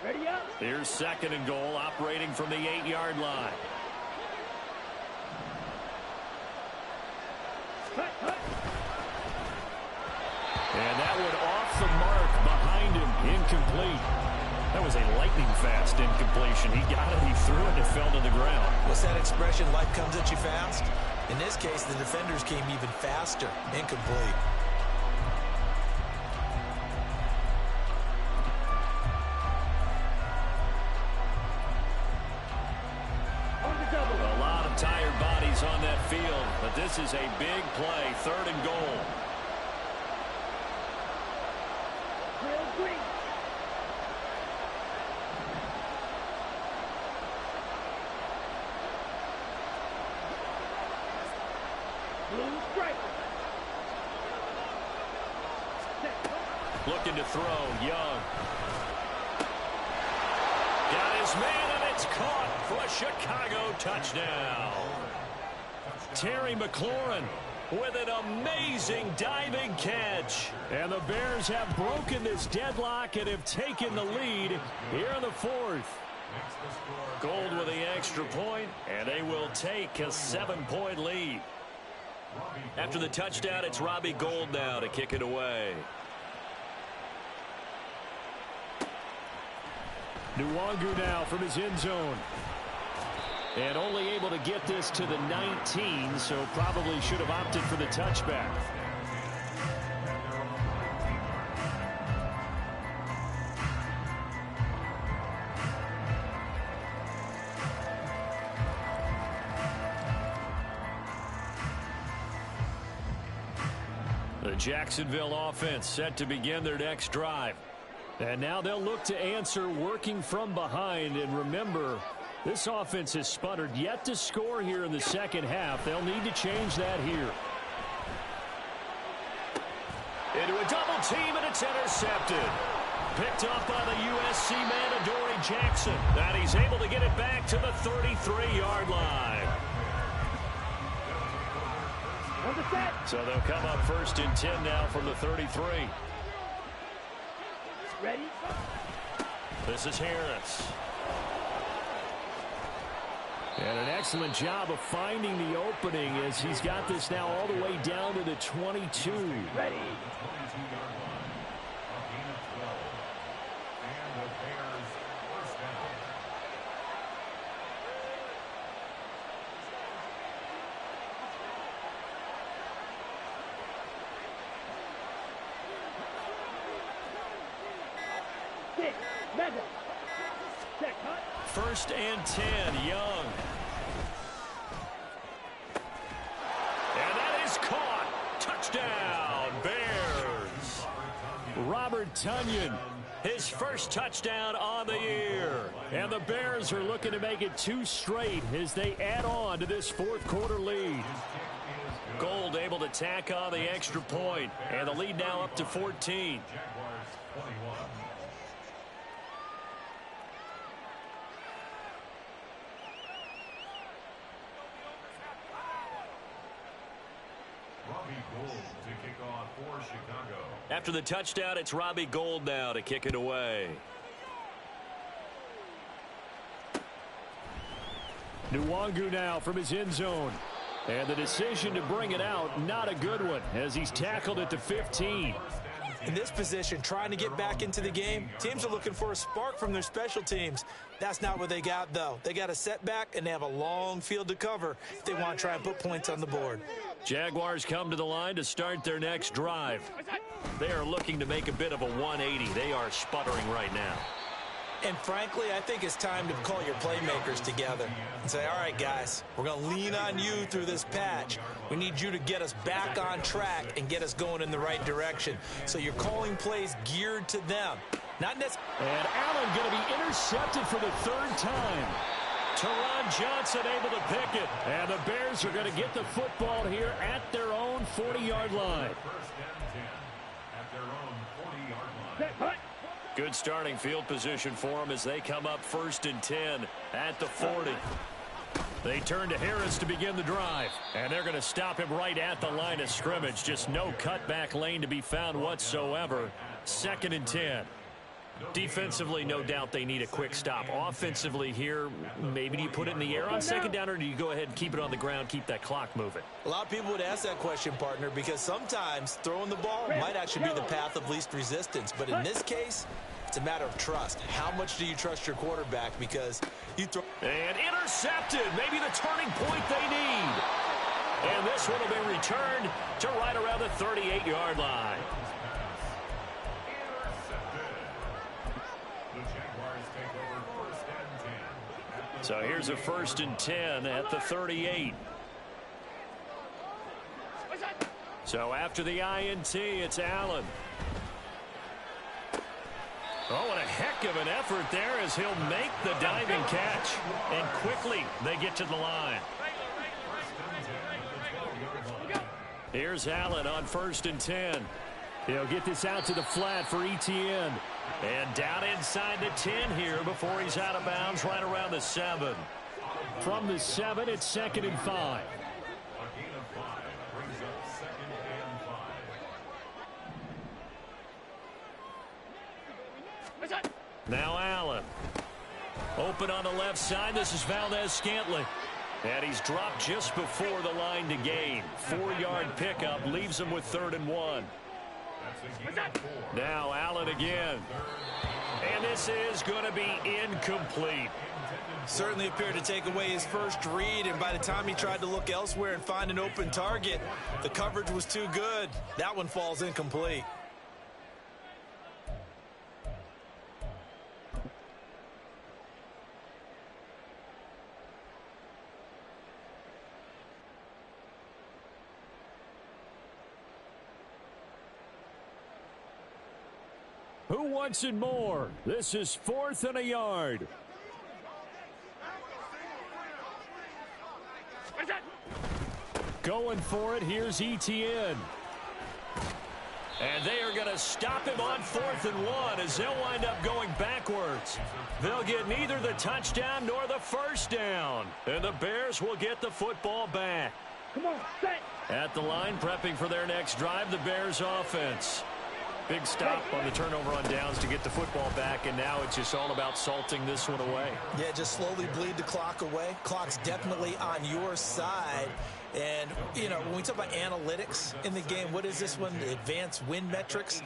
Ready up. Here's 2nd and goal, operating from the 8-yard line. Hut, hut. And that one off the mark behind him, incomplete. That was a lightning-fast incompletion. He got it, he threw it, and it fell to the ground. What's that expression, life comes at you fast? In this case, the defenders came even faster. Incomplete. On the double. A lot of tired bodies on that field, but this is a big play, 3rd and goal. Real green. Blue stripe. Set. Looking to throw, Young. Got his man, and it's caught for a Chicago touchdown. Terry McLaurin with an amazing diving catch. And the Bears have broken this deadlock and have taken the lead here in the 4th. Gold with the extra point, and they will take a 7-point lead. After the touchdown, it's Robbie Gould now to kick it away. Nwangu now from his end zone. And only able to get this to the 19, so probably should have opted for the touchback. The Jacksonville offense set to begin their next drive. And now they'll look to answer working from behind. And remember, this offense has sputtered yet to score here in the second half. They'll need to change that here. Into a double team, and it's intercepted. Picked up by the USC man, Adoree Jackson. And he's able to get it back to the 33-yard line. On the set. So they'll come up 1st and 10 now from the 33. Ready. This is Harris. And an excellent job of finding the opening as he's got this now all the way down to the 22. Ready. Mendez. Set cut. 1st and 10, Young. And that is caught. Touchdown, Bears. Robert Tonyan, his first touchdown on the year. And the Bears are looking to make it 2 straight as they add on to this 4th quarter lead. Gold able to tack on the extra point, and the lead now up to 14. After the touchdown, it's Robbie Gould now to kick it away. Nwangu now from his end zone. And the decision to bring it out, not a good one, as he's tackled at the 15. In this position, trying to get back into the game, teams are looking for a spark from their special teams. That's not what they got, though. They got a setback, and they have a long field to cover if they want to try and put points on the board. Jaguars come to the line to start their next drive. They are looking to make a bit of a 180. They are sputtering right now. And frankly, I think it's time to call your playmakers together and say, all right, guys, we're going to lean on you through this patch. We need you to get us back on track and get us going in the right direction. So you're calling plays geared to them. Not necessarily. And Allen going to be intercepted for the 3rd time. Teron Johnson able to pick it. And the Bears are going to get the football here at their own 40-yard line. Good starting field position for them as they come up 1st and 10 at the 40. They turn to Harris to begin the drive. And they're going to stop him right at the line of scrimmage. Just no cutback lane to be found whatsoever. 2nd and 10. Defensively, no doubt they need a quick stop. Offensively here, maybe do you put it in the air on 2nd down, or do you go ahead and keep it on the ground, keep that clock moving? A lot of people would ask that question, partner, because sometimes throwing the ball might actually be the path of least resistance. But in this case, it's a matter of trust. How much do you trust your quarterback? Because you throw. And intercepted. Maybe the turning point they need. And this one will be returned to right around the 38-yard line. So here's a 1st and 10 at the 38. So after the INT, it's Allen. Oh, what a heck of an effort there as he'll make the diving catch. And quickly they get to the line. Here's Allen on 1st and 10. He'll get this out to the flat for Etienne. And down inside the 10 here before he's out of bounds right around the 7. From the 7, it's 2nd and 5. Now Allen. Open on the left side. This is Valdez-Scantling. And he's dropped just before the line to gain. 4-yard pickup leaves him with 3rd and 1. Now Allen again. And this is going to be incomplete. Certainly appeared to take away his first read, and by the time he tried to look elsewhere and find an open target, the coverage was too good. That one falls incomplete. Who wants it more? This is 4th and a yard. Going for it, here's Etienne. And they are going to stop him on 4th and 1 as they'll wind up going backwards. They'll get neither the touchdown nor the 1st down. And the Bears will get the football back. Come on, set. At the line, prepping for their next drive, the Bears offense. Big stop on the turnover on downs to get the football back, and now it's just all about salting this one away. Yeah, just slowly bleed the clock away. Clock's definitely on your side. And, you know, when we talk about analytics in the game, what is this one? The advanced win metrics?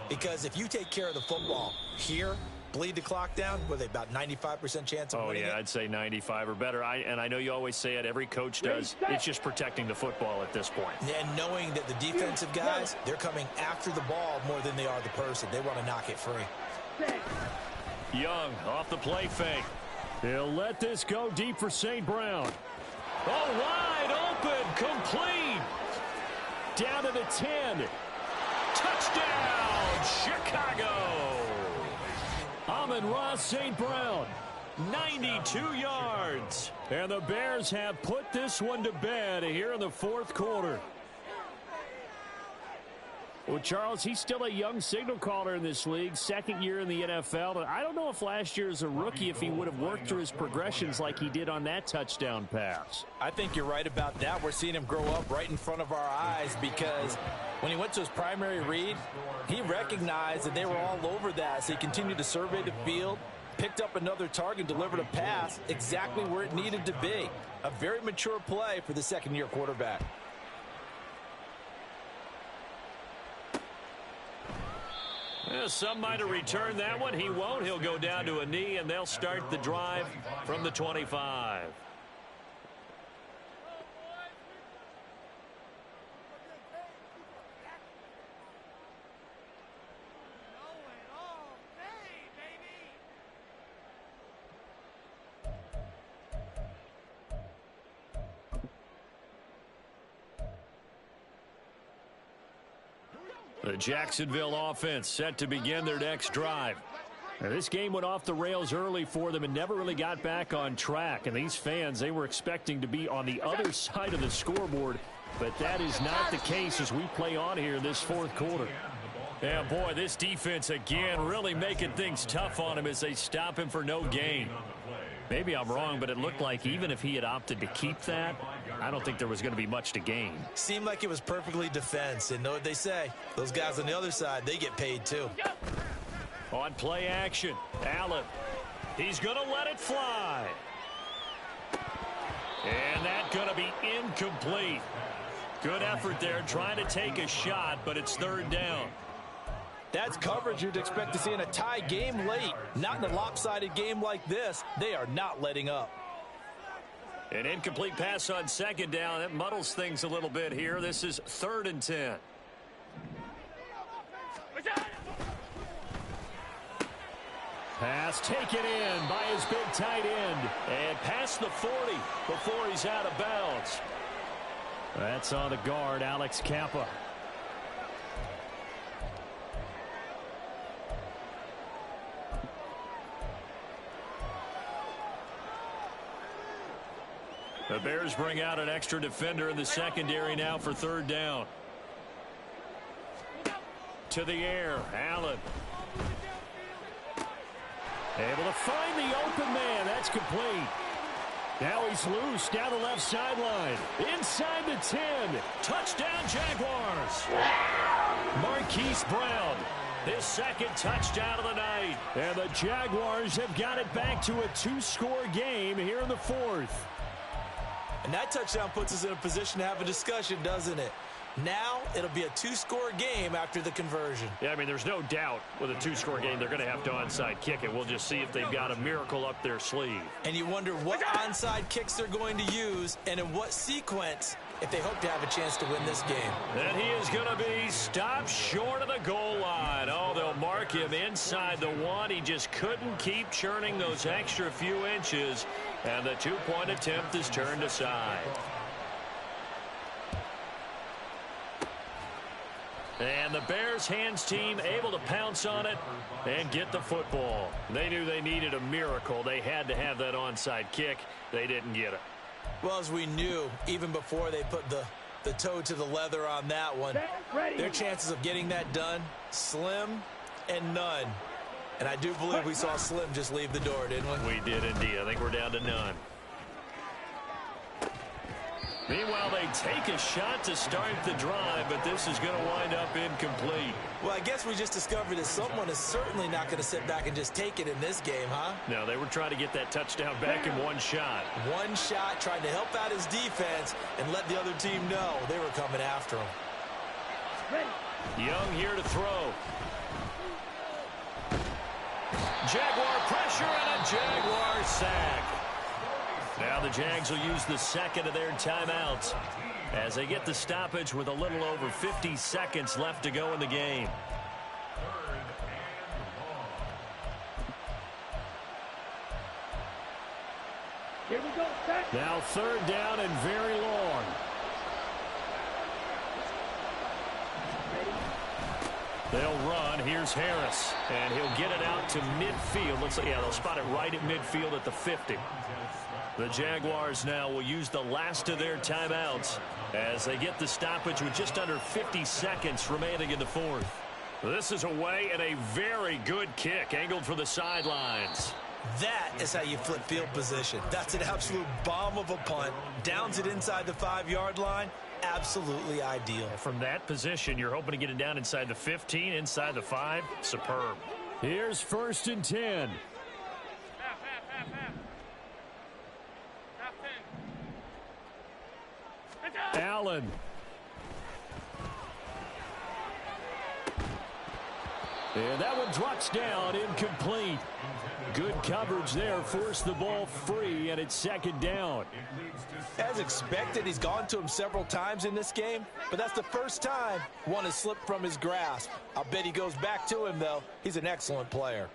Because if you take care of the football here, bleed the clock down, with about 95% chance of winning it? I'd say 95 or better. And I know you always say it, every coach does. It's just protecting the football at this point. And knowing that the defensive guys, they're coming after the ball more than they are the person. They want to knock it free. Young off the play fake. He'll let this go deep for St. Brown. Oh, wide open, complete. Down to the 10. Touchdown, Chicago. Amon-Ra St. Brown, 92 yards. And the Bears have put this one to bed here in the fourth quarter. Well, Charles, he's still a young signal caller in this league, second year in the NFL. And I don't know if last year as a rookie, if he would have worked through his progressions like he did on that touchdown pass. I think you're right about that. We're seeing him grow up right in front of our eyes because when he went to his primary read, he recognized that they were all over that. So he continued to survey the field, picked up another target, delivered a pass exactly where it needed to be. A very mature play for the second-year quarterback. Well, some might have returned that one. He won't. He'll go down to a knee, and they'll start the drive from the 25. The Jacksonville offense set to begin their next drive. Now, this game went off the rails early for them and never really got back on track. And these fans, they were expecting to be on the other side of the scoreboard. But that is not the case as we play on here this fourth quarter. Yeah, boy, this defense again really making things tough on him as they stop him for no gain. Maybe I'm wrong, but it looked like even if he had opted to keep that, I don't think there was going to be much to gain. Seemed like it was perfectly defense. And know what they say? Those guys on the other side, they get paid too. On play action, Allen. He's going to let it fly. And that's going to be incomplete. Good effort there trying to take a shot, but it's third down. That's coverage you'd expect to see in a tie game late. Not in a lopsided game like this. They are not letting up. An incomplete pass on second down. That muddles things a little bit here. This is 3rd and 10. Pass taken in by his big tight end. And past the 40 before he's out of bounds. That's on the guard, Alex Kappa. The Bears bring out an extra defender in the secondary now for third down. To the air, Allen. Able to find the open man. That's complete. Now he's loose down the left sideline. Inside the 10. Touchdown, Jaguars. Marquise Brown. His second touchdown of the night. And the Jaguars have got it back to a 2-score game here in the fourth. And that touchdown puts us in a position to have a discussion, doesn't it? Now it'll be a 2-score game after the conversion. Yeah, I mean, there's no doubt with a 2-score game they're going to have to onside kick it. We'll just see if they've got a miracle up their sleeve. And you wonder what onside kicks they're going to use and in what sequence if they hope to have a chance to win this game. And he is going to be stopped short of the goal line. Oh, they'll mark him inside the 1. He just couldn't keep churning those extra few inches. And the 2-point attempt is turned aside. And the Bears hands team able to pounce on it and get the football. They knew they needed a miracle. They had to have that onside kick. They didn't get it. Well, as we knew, even before they put the toe to the leather on that one, their chances of getting that done, slim and none. And I do believe we saw Slim just leave the door, didn't we? We did indeed. I think we're down to none. Meanwhile, they take a shot to start the drive, but this is going to wind up incomplete. Well, I guess we just discovered that someone is certainly not going to sit back and just take it in this game, huh? No, they were trying to get that touchdown back in one shot. One shot, trying to help out his defense and let the other team know they were coming after him. Young here to throw. Jaguar pressure and a Jaguar sack. Now the Jags will use the second of their timeouts as they get the stoppage with a little over 50 seconds left to go in the game. Here we go, set. Now 3rd down and very long. They'll run. Here's Harris. And he'll get it out to midfield. Looks like, yeah, they'll spot it right at midfield at the 50. The Jaguars now will use the last of their timeouts as they get the stoppage with just under 50 seconds remaining in the 4th. This is away and a very good kick angled for the sidelines. That is how you flip field position. That's an absolute bomb of a punt. Downs it inside the 5-yard line. Absolutely ideal. From that position, you're hoping to get it down inside the 15, inside the 5. Superb. Here's 1st and 10. Allen. And that one drops down, incomplete. Good coverage there, forced the ball free, and it's 2nd down. As expected, he's gone to him several times in this game, but that's the first time one has slipped from his grasp. I'll bet he goes back to him, though. He's an excellent player.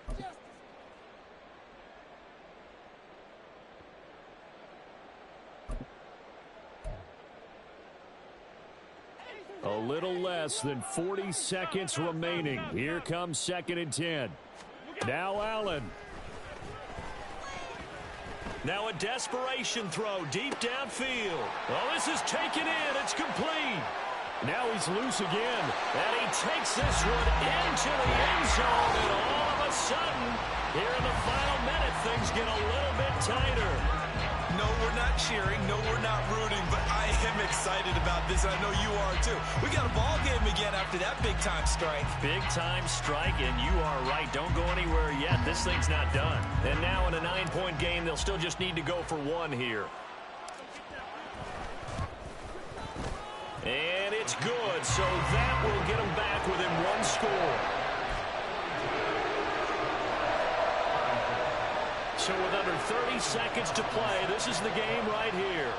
A little less than 40 seconds remaining. Here comes 2nd and 10. Now Allen. Now a desperation throw deep downfield. Oh, this is taken in. It's complete. Now he's loose again. And he takes this one into the end zone. And all of a sudden, here in the final minute, things get a little bit tighter. No, we're not cheering. No, we're not rooting. But I am excited about this. I know you are, too. We got a ball game again after that big-time strike. Big-time strike, and you are right. Don't go anywhere yet. This thing's not done. And now in a 9-point game, they'll still just need to go for 1 here. And it's good. So that will get them back within 1 score. So with under 30 seconds to play, this is the game right here.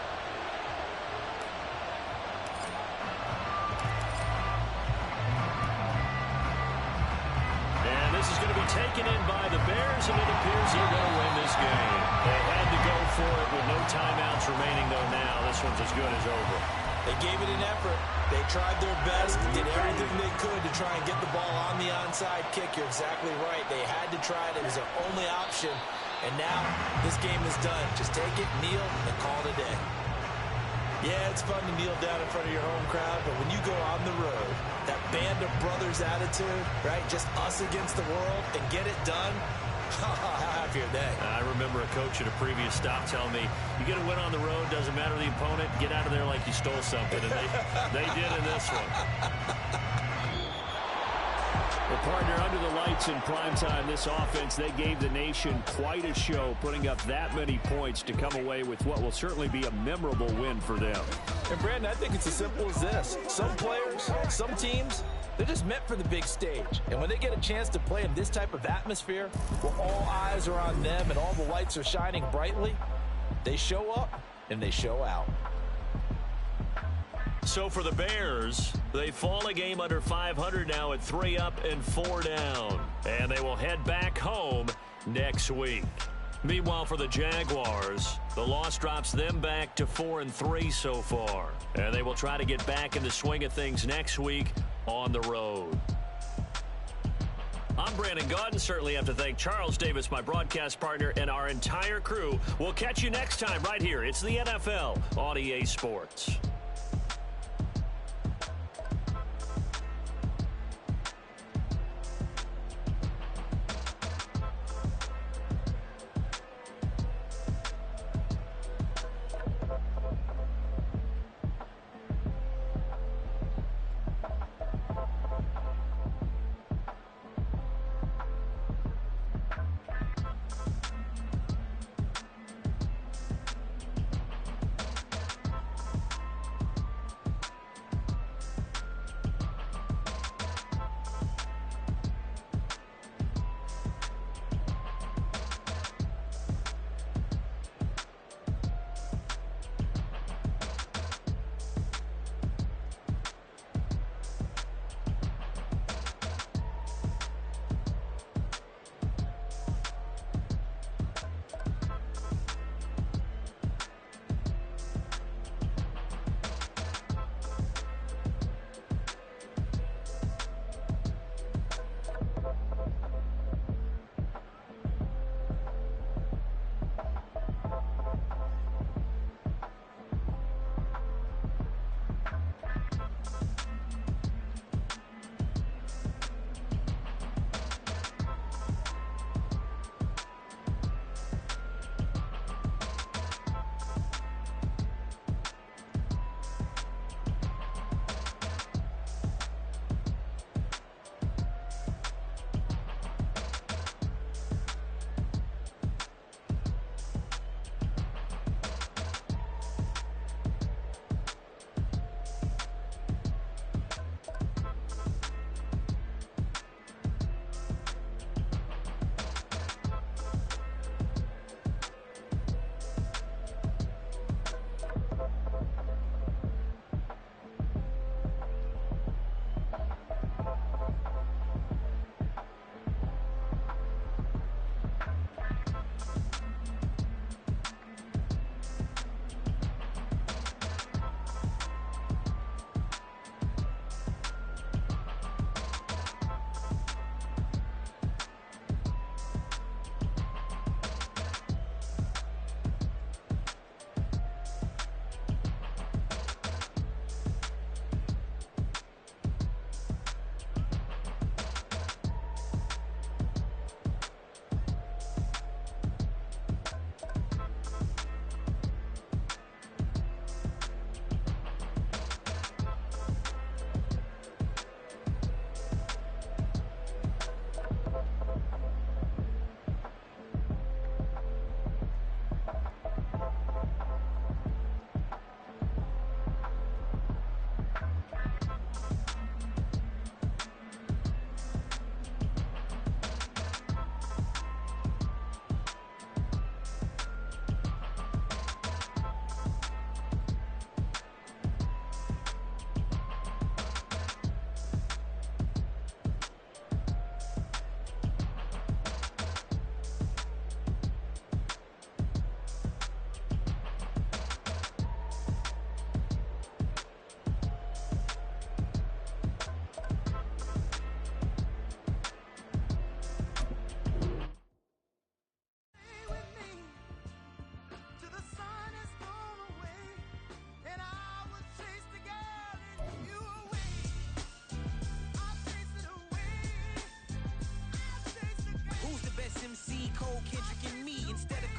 And this is going to be taken in by the Bears, and it appears they're going to win this game. They had to go for it with no timeouts remaining, though now. This one's as good as over. They gave it an effort. They tried their best, did everything they could to try and get the ball on the onside kick. You're exactly right. They had to try it. It was their only option. And now this game is done. Just take it, kneel, and call it a day. Yeah, it's fun to kneel down in front of your home crowd, but when you go on the road, that band of brothers attitude, right, just us against the world, and get it done, how happy are they? I remember a coach at a previous stop telling me, you get a win on the road, doesn't matter the opponent, get out of there like you stole something, and they did in this one. Well, partner, under the lights in primetime, this offense, they gave the nation quite a show, putting up that many points to come away with what will certainly be a memorable win for them. And, Brandon, I think it's as simple as this. Some players, some teams, they're just meant for the big stage. And when they get a chance to play in this type of atmosphere, where all eyes are on them and all the lights are shining brightly, they show up and they show out. So for the Bears, they fall a game under 500 now at 3 up and 4 down. And they will head back home next week. Meanwhile, for the Jaguars, the loss drops them back to 4-3 so far. And they will try to get back in the swing of things next week on the road. I'm Brandon Gaudin. Certainly have to thank Charles Davis, my broadcast partner, and our entire crew. We'll catch you next time right here. It's the NFL on EA Sports.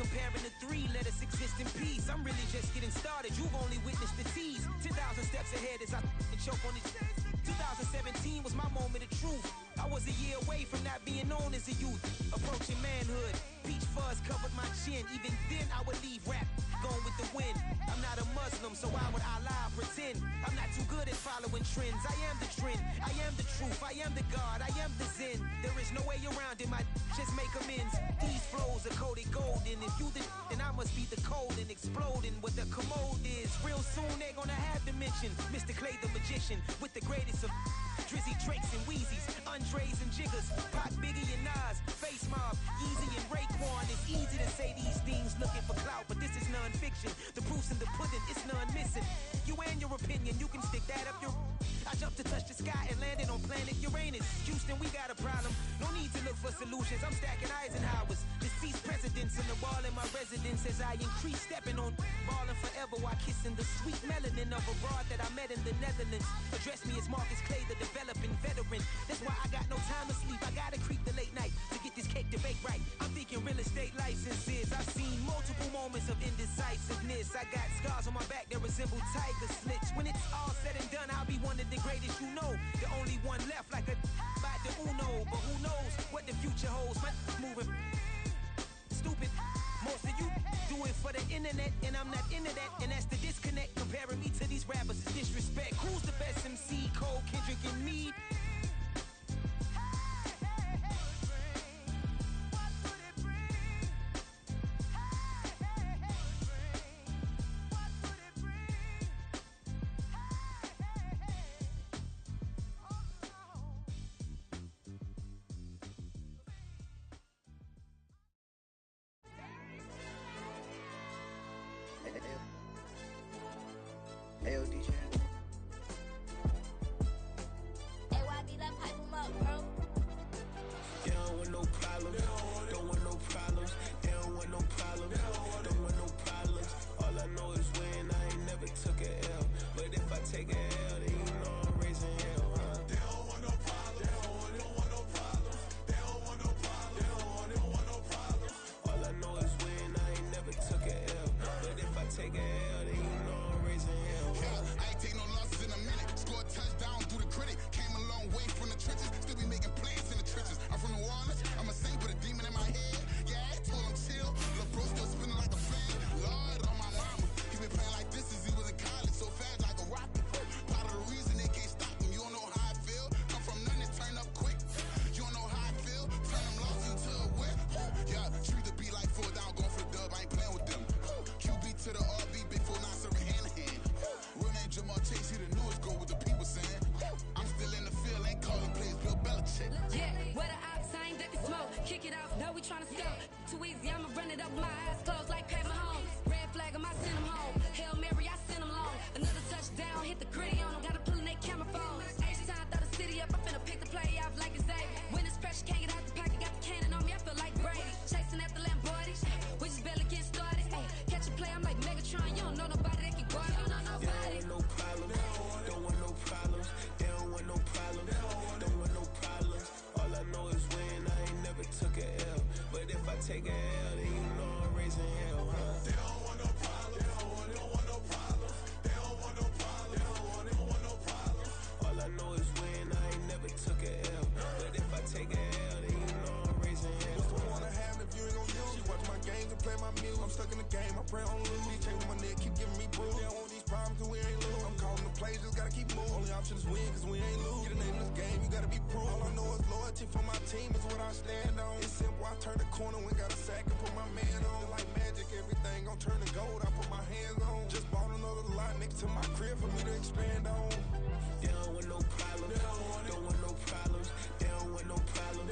comparing the three, let us exist in peace. I'm really just getting started, you've only witnessed the tease. 10,000 steps ahead as I choke on it. 2017 was my moment of truth. I was a year away from not being known as a youth. Approaching manhood, peach fuzz covered my chin. Even then I would leave rap going with the wind. I'm not a Muslim, so why would I lie or pretend? I'm not too good at following trends. I am the trend, I am the truth, I am the God, I am the Zen. There is no way around it, my just make amends. These flows are coated golden. If you the then I must be the cold and exploding what the commode is. Real soon they gonna have to mention Mr. Clay the magician with the greatest of Drizzy, Drakes, and Wheezies, Andres and Jiggers, Pac, Biggie, and Nas, Face Mob, Yeezy, and Raekwon. It's easy to say these things looking for clout, but this is non-fiction. The proof's in the pudding, it's none missing. You and your opinion, you can stick that up your... I jumped to touch the sky and landed on planet Uranus. Houston, we got a problem. No need to look for solutions. I'm stacking Eisenhowers. Deceased presidents in the wall in my residence as I increase stepping on ballin' forever while kissing the sweet melanin of a broad that I met in the Netherlands. Address me as Marcus Clay, the developing veteran. That's why I got no time to sleep. I gotta creep the late night to get this cake to bake right. I'm thinking real estate licenses. I've seen multiple moments of indecisiveness. I got scars on my back that resemble tiger slits. When it's all said and done, I'll be one of the greatest you know. The only one left like a by the Uno. But who knows what the future holds. My moving stupid. Most of you do it for the internet, and I'm not into that. And that's the disconnect. Comparing me to these rappers is disrespect. Who's the best MC? Cole, Kendrick, and me? Hey, DJ. AYB, let pipe him up, bro. They don't want no problems. Don't want no problems. They don't want no problems. Don't want no problems. All I know is win. I ain't never took a L. But if I take a L, then you know I'm raising hell, huh? They don't want no problems. They don't want no problems. They don't want no problems. They don't want no problems. All I know is win. I ain't never took a L. But if I take a L, then you know I'm raising hell. Yeah, I ain't take no losses in a minute. Scored a touchdown through the critic. Came a long way from the trenches. Still be making plays in the trenches. I'm from New Orleans. I'm a saint with a demon in my head. Yeah, I told him chill. Lil' bro still spinning like a fan. Lord on my mama. He been playing like this since he was in college. So fast like a rocket. Part of the reason they can't stop him. You don't know how I feel. Come from nothing, turn up quick. You don't know how I feel. Turn them losses into a whip. Yeah, treat the beat like 4 down, going for the dub. I ain't playing with them. QB to the RB, big 4-9 serving hand to hand. Real name Jamal Chase, he the newest goal with the people saying. I'm still in the field, ain't calling plays, Bill Belichick. Yeah, where the ops, I ain't that the smoke. Kick it off, no, we tryna score. Too easy, I'ma run it up with my eyes closed like Pat Mahomes. Red flag, I send him home. Hail Mary, I send him long. Another touchdown, hit the gritty on him. Gotta pull in their camera phones. H-time, throw the city up. I'm finna pick the play off like it's Xavier. When it's pressure, can't get out the pocket. Got the cannon on me, I feel like Brady. Chasing at the Lamborghini. We just barely getting started. Ay, catch a play, I'm like Megatron. You don't know nobody that can guard. You don't know nobody. They don't want no problems. Don't want no problems. They don't want no problems. Don't want no problems. All I know is win. I ain't never took a L. But if I take a L, then you know I'm raising hell, huh? They don't want no problems. They don't want no problems. They don't want no problems. They don't want no problems. All I know is win. I ain't never took a L. But if I take a L, then you know I'm raising hell. What's the one I have if you ain't gon' use? She watch my games and play my music. I'm stuck in the game, I pray on lose. DJ with my neck, keep giving me bruise. They don't want these problems cause we ain't lose. I'm calling the plays, just gotta keep moving. Only option is win cause we ain't lose. Get a name in this game, you gotta be proof. All I know is loyalty for my team is what I stand on. It's simple, I turn the corner when got a sack and put my man on. Like magic, everything gon' turn to gold, I put my hands on. Just bought another lot next to my crib for me to expand on. They don't want no problems. Don't want no problems. They don't want no problems.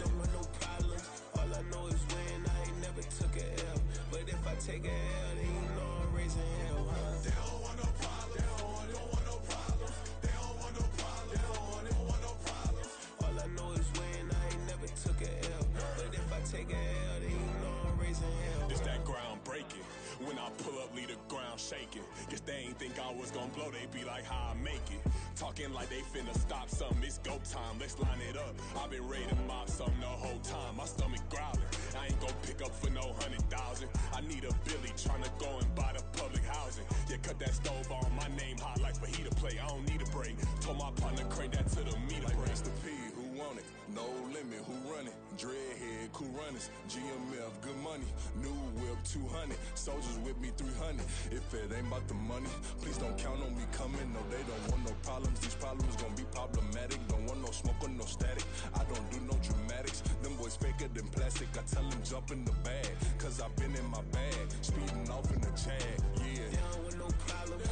Don't want no problems. All I know is win. I ain't never took a L. But if I take a L, then you know I'm raising hell, huh? They don't want no problems. They don't want no problems. They don't want no problems. They don't want no problems. All I know is win. I ain't never took a L. But if I take a L, then you know I'm raising hell. It's that ground breaking. When I pull up, leave the ground shaking. Guess they ain't think I was gonna blow. They be like, how I make it. Talking like they finna stop something. It's go time, let's line it up. I've been ready to mop something the whole time, my stomach growling. I ain't gon' pick up for no 100,000. I need a Billy tryna go and buy the public housing. Yeah, cut that stove on, my name hot like fajita plate. I don't need a break. Told my partner crank that to the meter break. Mr. P, who want it? No limit, who run it? Dreadhead, cool runners. GMF, good money. New whip, 200. Soldiers with me, 300. If it ain't about the money, please don't count on me coming. No, they don't want no problems. These problems gon' be problematic. Don't want no smoke or no static. I don't do no dramatics. Them boys faker than plastic. I tell them jump in the bag, cause I've been in my bag. Speeding off in the Jag, yeah. They don't want no problems.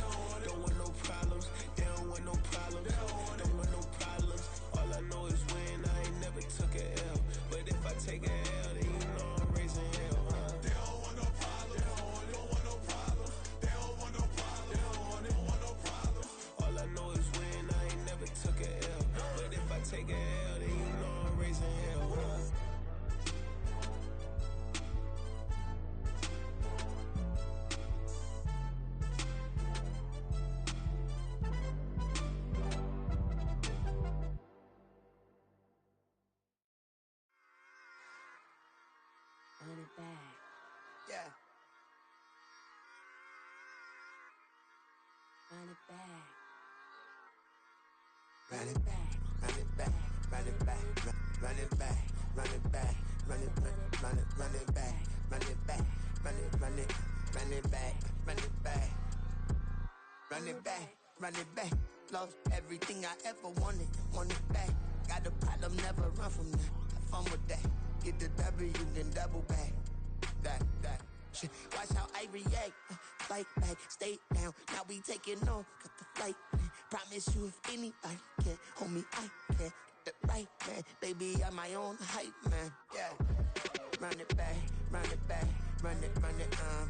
Don't want no problems. They don't want no problems. Don't want no problems. All I know is win. I ain't never took a L. But if I take a L, then you know I'm raising hell, huh? They don't want no problems. They don't want no problems. They don't want no problems. They don't want no problems. All I know is win. I ain't never took a L. But if I take a L, then you know I'm raising hell, huh? Run it back. Yeah. Run it back. Run it back, run it back, run it back, run it back, run it back, run it back, run it back, run it back, run it back, run it back, run it back, run it back. Lost everything I ever wanted it back. Got a problem, never run from that. Have fun with that. Get the W, then double back. That. Shit. Watch how I react. Fight back, stay down. Now we taking off. Got the flight plan. Promise you if anybody can hold me, I can. Get the right man. Baby, I'm my own hype man. Yeah. Run it back, run it back. Run it back, and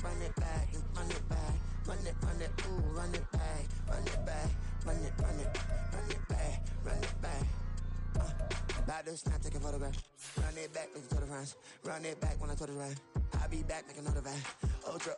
run it back. Run it, ooh, run it back. Run it back, run it back, run it back. About to snap, take a photograph. Run it back, make it to the friends. Run it back when I told it right. I'll be back, make another back. Ultra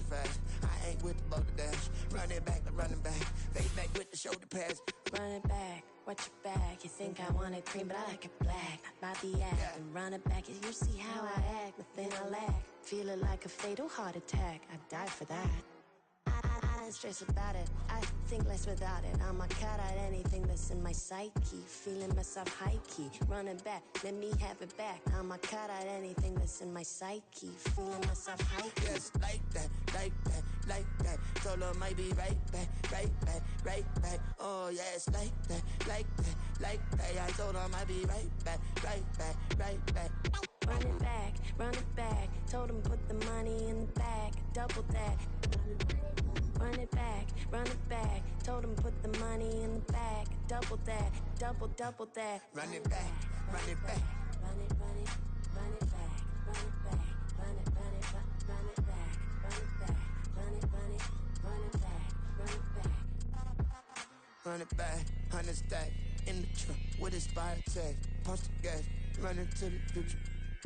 fast. I ain't with the boat to dash. Run it back, running back. Face back with the shoulder pads. Run it back, watch your back. You think I want it cream, but I like it black. Not by the act. And run it back, and you see how I act. Nothing I lack. Feel it like a fatal heart attack. I'd die for that. I don't stress about it. I think less without it. I'ma cut out anything that's in my psyche. Feeling myself high key. Running back, let me have it back. I'ma cut out anything that's in my psyche. Feeling myself high key. Yes, like that. Told her might be right back. Oh yes, like that. I told her might be right back. Run it back. Told him put the money in the bag. Double that. Run it back. Told him put the money in the bag. Double that. Double that. Run it back. Run it back. Run it back. Run it back. Run it back. Run it back. Run it back. Run it back. Run it back. 100 stack in the truck with a spire tag. Punch the gas. Run into the future.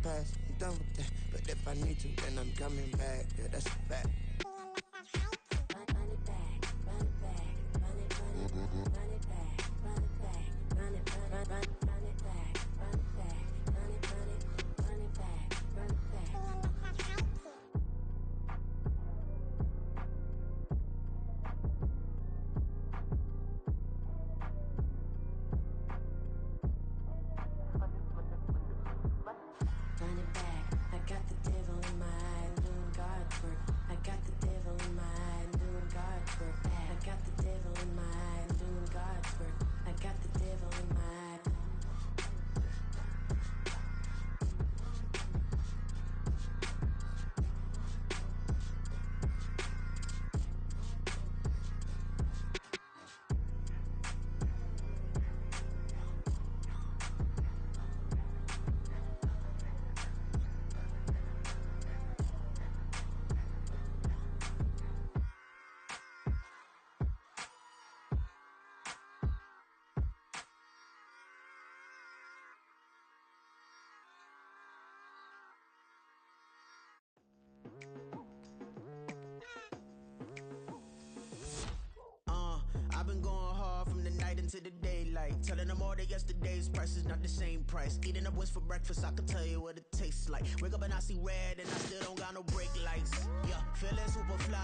Past. I'm done with that. But if I need to, then I'm coming back. Yeah, that's a fact. Run it back. Run it back. Run it back. Run it back. Run it back. Run it back. Run it back. Run it back. Run it back. I got the devil in my eye, doing God's work. I got the devil in my eye, doing God's work. I got the devil in my eye, doing God's work. I got the devil in my eye. into the daylight. Telling them all that yesterday's price is not the same price. Eating up what's for breakfast, I can tell you what it tastes like. Wake up and I see red and I still don't got no brake lights. Yeah, feeling super fly.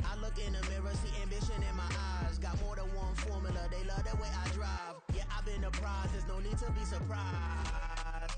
I look in the mirror, see ambition in my eyes. Got more than one formula, they love the way I drive. Yeah, I've been the prize, there's no need to be surprised.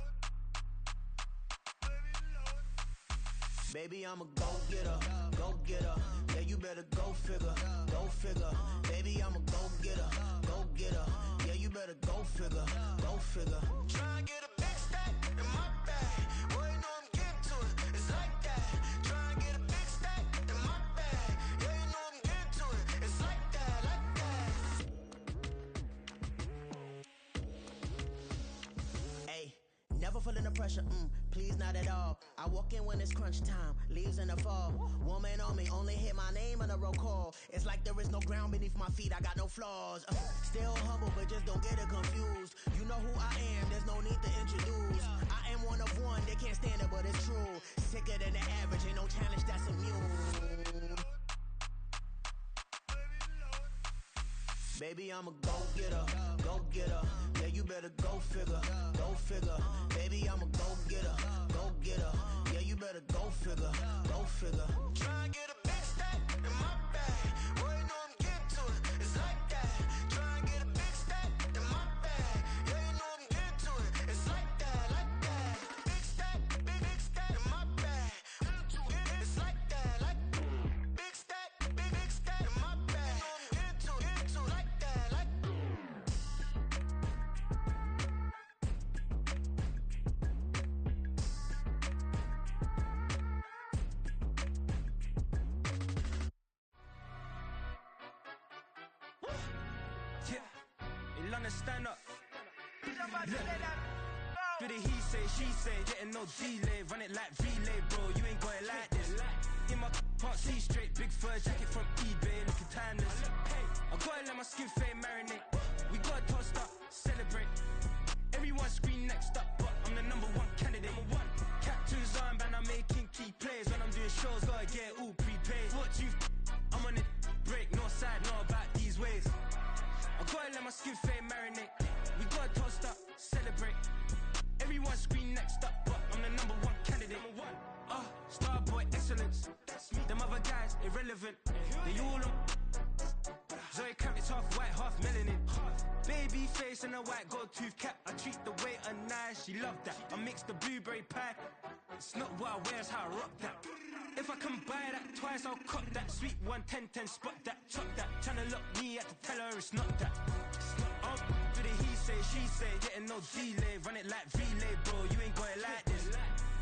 Baby, I'm a go-getter, go-getter. Yeah, you better go figure, go figure. Baby, I'm a go-getter, go-getter. Yeah, you better go figure, go figure. Try and get a big stack in my bag. Boy, you know I'm getting to it, it's like that. Try and get a big stack in my bag. Yeah, you know I'm getting to it, it's like that, like that. Hey, never feeling the pressure, please not at all. I walk in when it's crunch time, leaves in the fall. Woman on me, only hit my name on a roll call. It's like there is no ground beneath my feet, I got no flaws. Still humble, but just don't get it confused. You know who I am, there's no need to introduce. I am one of one, they can't stand it, but it's true. Sicker than the average, ain't no challenge that's immune. Baby, I'm a go-getter, go-getter. Yeah, you better go figure, go figure. Baby, I'm a go-getter, go-getter. Yeah, you better go figure, go figure. Try and get a big stack in my bag. Boy, you know I'm getting to it, it's like that. Try and get a big stack in my bag. Yeah, you know I'm getting to it, it's like that, like that. Big stack in my bag. It's like that, like big stack in my bag. You know I'm getting to it, like that, like. London, stand up. Look. Do the he say, she say, getting no delay. Run it like relay, bro, you ain't got it like this. In my can't see straight, big fur jacket from eBay, looking timeless. I gotta let my skin fade marinate. We gotta toast up, celebrate. Everyone scream next up, but I'm the number one candidate. Captain's armband, I'm making key plays. When I'm doing shows, gotta get all prepaid. What you I'm on it, break, no side, not about these ways. I gotta let my skin fade marinate. We gotta toast up, celebrate. Everyone scream next up, but I'm the number one candidate. Starboy excellence. Them other guys irrelevant. They all on. Zoe Kravitz half white, half melanin. Baby face and a white gold tooth cap. I treat the waiter nice, she love that. I mix the blueberry pie. It's not what I wear, it's how I rock that. If I can buy that twice, I'll cut that. Sweet 110, spot that, chop that. Tryna lock me, I to tell her it's not that. Do the he say, she say, getting no delay. Run it like relay, bro, you ain't got it like this.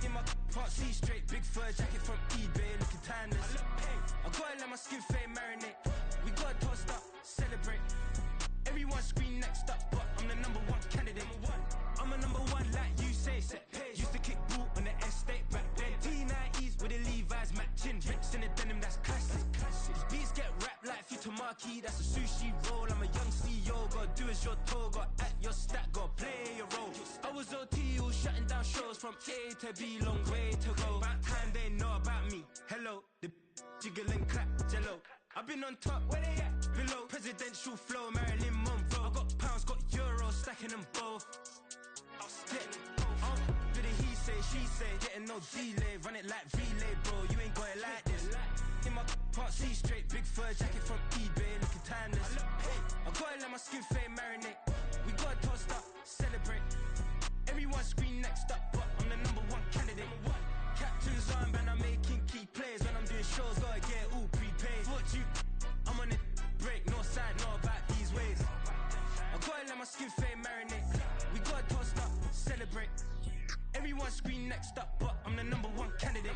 In my can't see straight, big fur jacket from eBay, looking timeless. I gotta let my skin fade marinate. We gotta toast up, celebrate. Everyone scream next up, but I'm the number one candidate. I'm a number one like you say, set page. Used to kick boot on the estate back then. T90s with the Levi's matching. Rips in the denim, that's classic. These beats get wrapped like Futamaki, that's a sushi roll. I'm a young CEO, gotta do as you're told. Gotta act your stat, gotta play your role. I was OT, all shutting down shows from A to B, long way to go. About time they know about me. Hello, the jiggle and clap, jello. I've been on top, where they at? Below, presidential flow, Marilyn Monroe. I got pounds, got euros, stacking them both. Do the he say, she say, getting no delay. Run it like relay, bro, you ain't got it like this. In my can't see straight, big fur jacket from eBay, looking timeless. I gotta let my skin fade marinate. We gotta toast up, celebrate. Everyone scream next up, but I'm the number one candidate. Captain's armband, I'm making key plays. When I'm doing shows, gotta get all prepaid. What you I'm on it, break, no side, not about these ways. I gotta let my skin fade marinate. We gotta toast up, celebrate. Everyone scream next up, but I'm the number one candidate.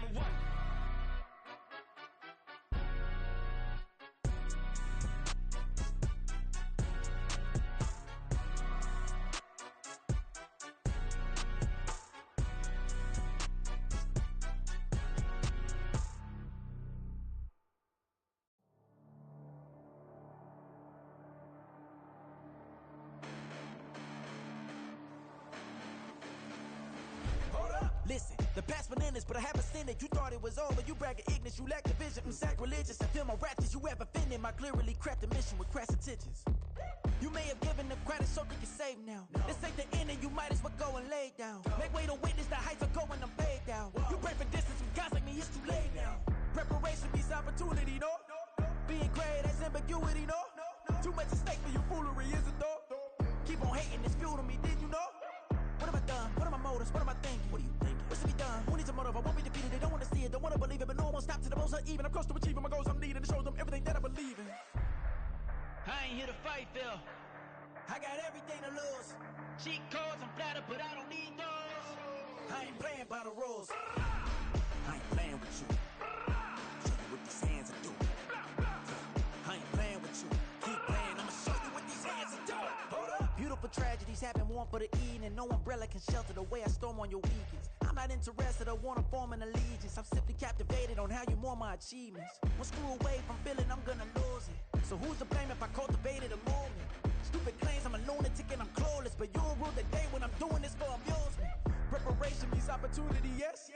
Listen, the past bananas, but I haven't seen it. You thought it was over, you bragging ignorance, you lack the vision. I'm sacrilegious, I feel my raptors, you have offended. My clearly crafted mission with crass intentions. You may have given the credit so they can save now. This ain't the end and you might as well go and lay down. Make way to witness the heights are going, I'm paid down. You pray for distance with guys like me, it's too late now. Preparation means opportunity, no? Being great, that's ambiguity, no? Too much at stake for your foolery, is it though? Keep on hating, it's fuel to me, did you know? What have I done? What are my motives? What am I thinking? What are you thinking? What's to be done? Who needs a motive? I won't be defeated. They don't want to see it, don't want to believe it, but no one won't stop to the most even. I'm close to achieving my goals I'm needing to show them everything that I believe in. I ain't here to fight, Phil. I got everything to lose. Cheat codes, I'm flattered, but I don't need those. I ain't playing by the rules. I ain't playing with you. Show you what these hands are doing. I ain't playing with you. Keep playing, I'ma show you what these hands are doing. Hold up. Beautiful tragedies happen, one for the evening, and no umbrella can shelter the way I storm on your weekends. I'm not interested, I wanna form an allegiance. I'm simply captivated on how you mourn my achievements. One screw away from feeling I'm gonna lose it. So who's to blame if I cultivated a movement? Stupid claims I'm a lunatic and I'm clueless, but you'll rule the day when I'm doing this for amusement. Preparation means opportunity, yes.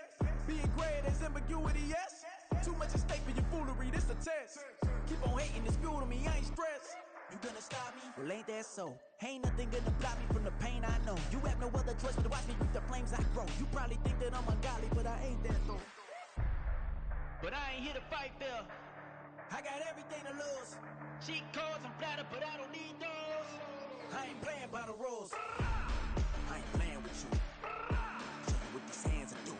Being great as ambiguity, yes. Too much at stake for your foolery, this a test. Keep on hating, it's fuel to me, I ain't stressed. You gonna stop me? Well, ain't that so? Ain't nothing gonna block me from the pain I know. You have no other choice but to watch me reap the flames I grow. You probably think that I'm ungodly, but I ain't that though. But I ain't here to fight, Phil. I got everything to lose. Cheat codes, I'm flattered, but I don't need those. I ain't playing by the rules. I ain't playing with you. Show you what these hands are doing.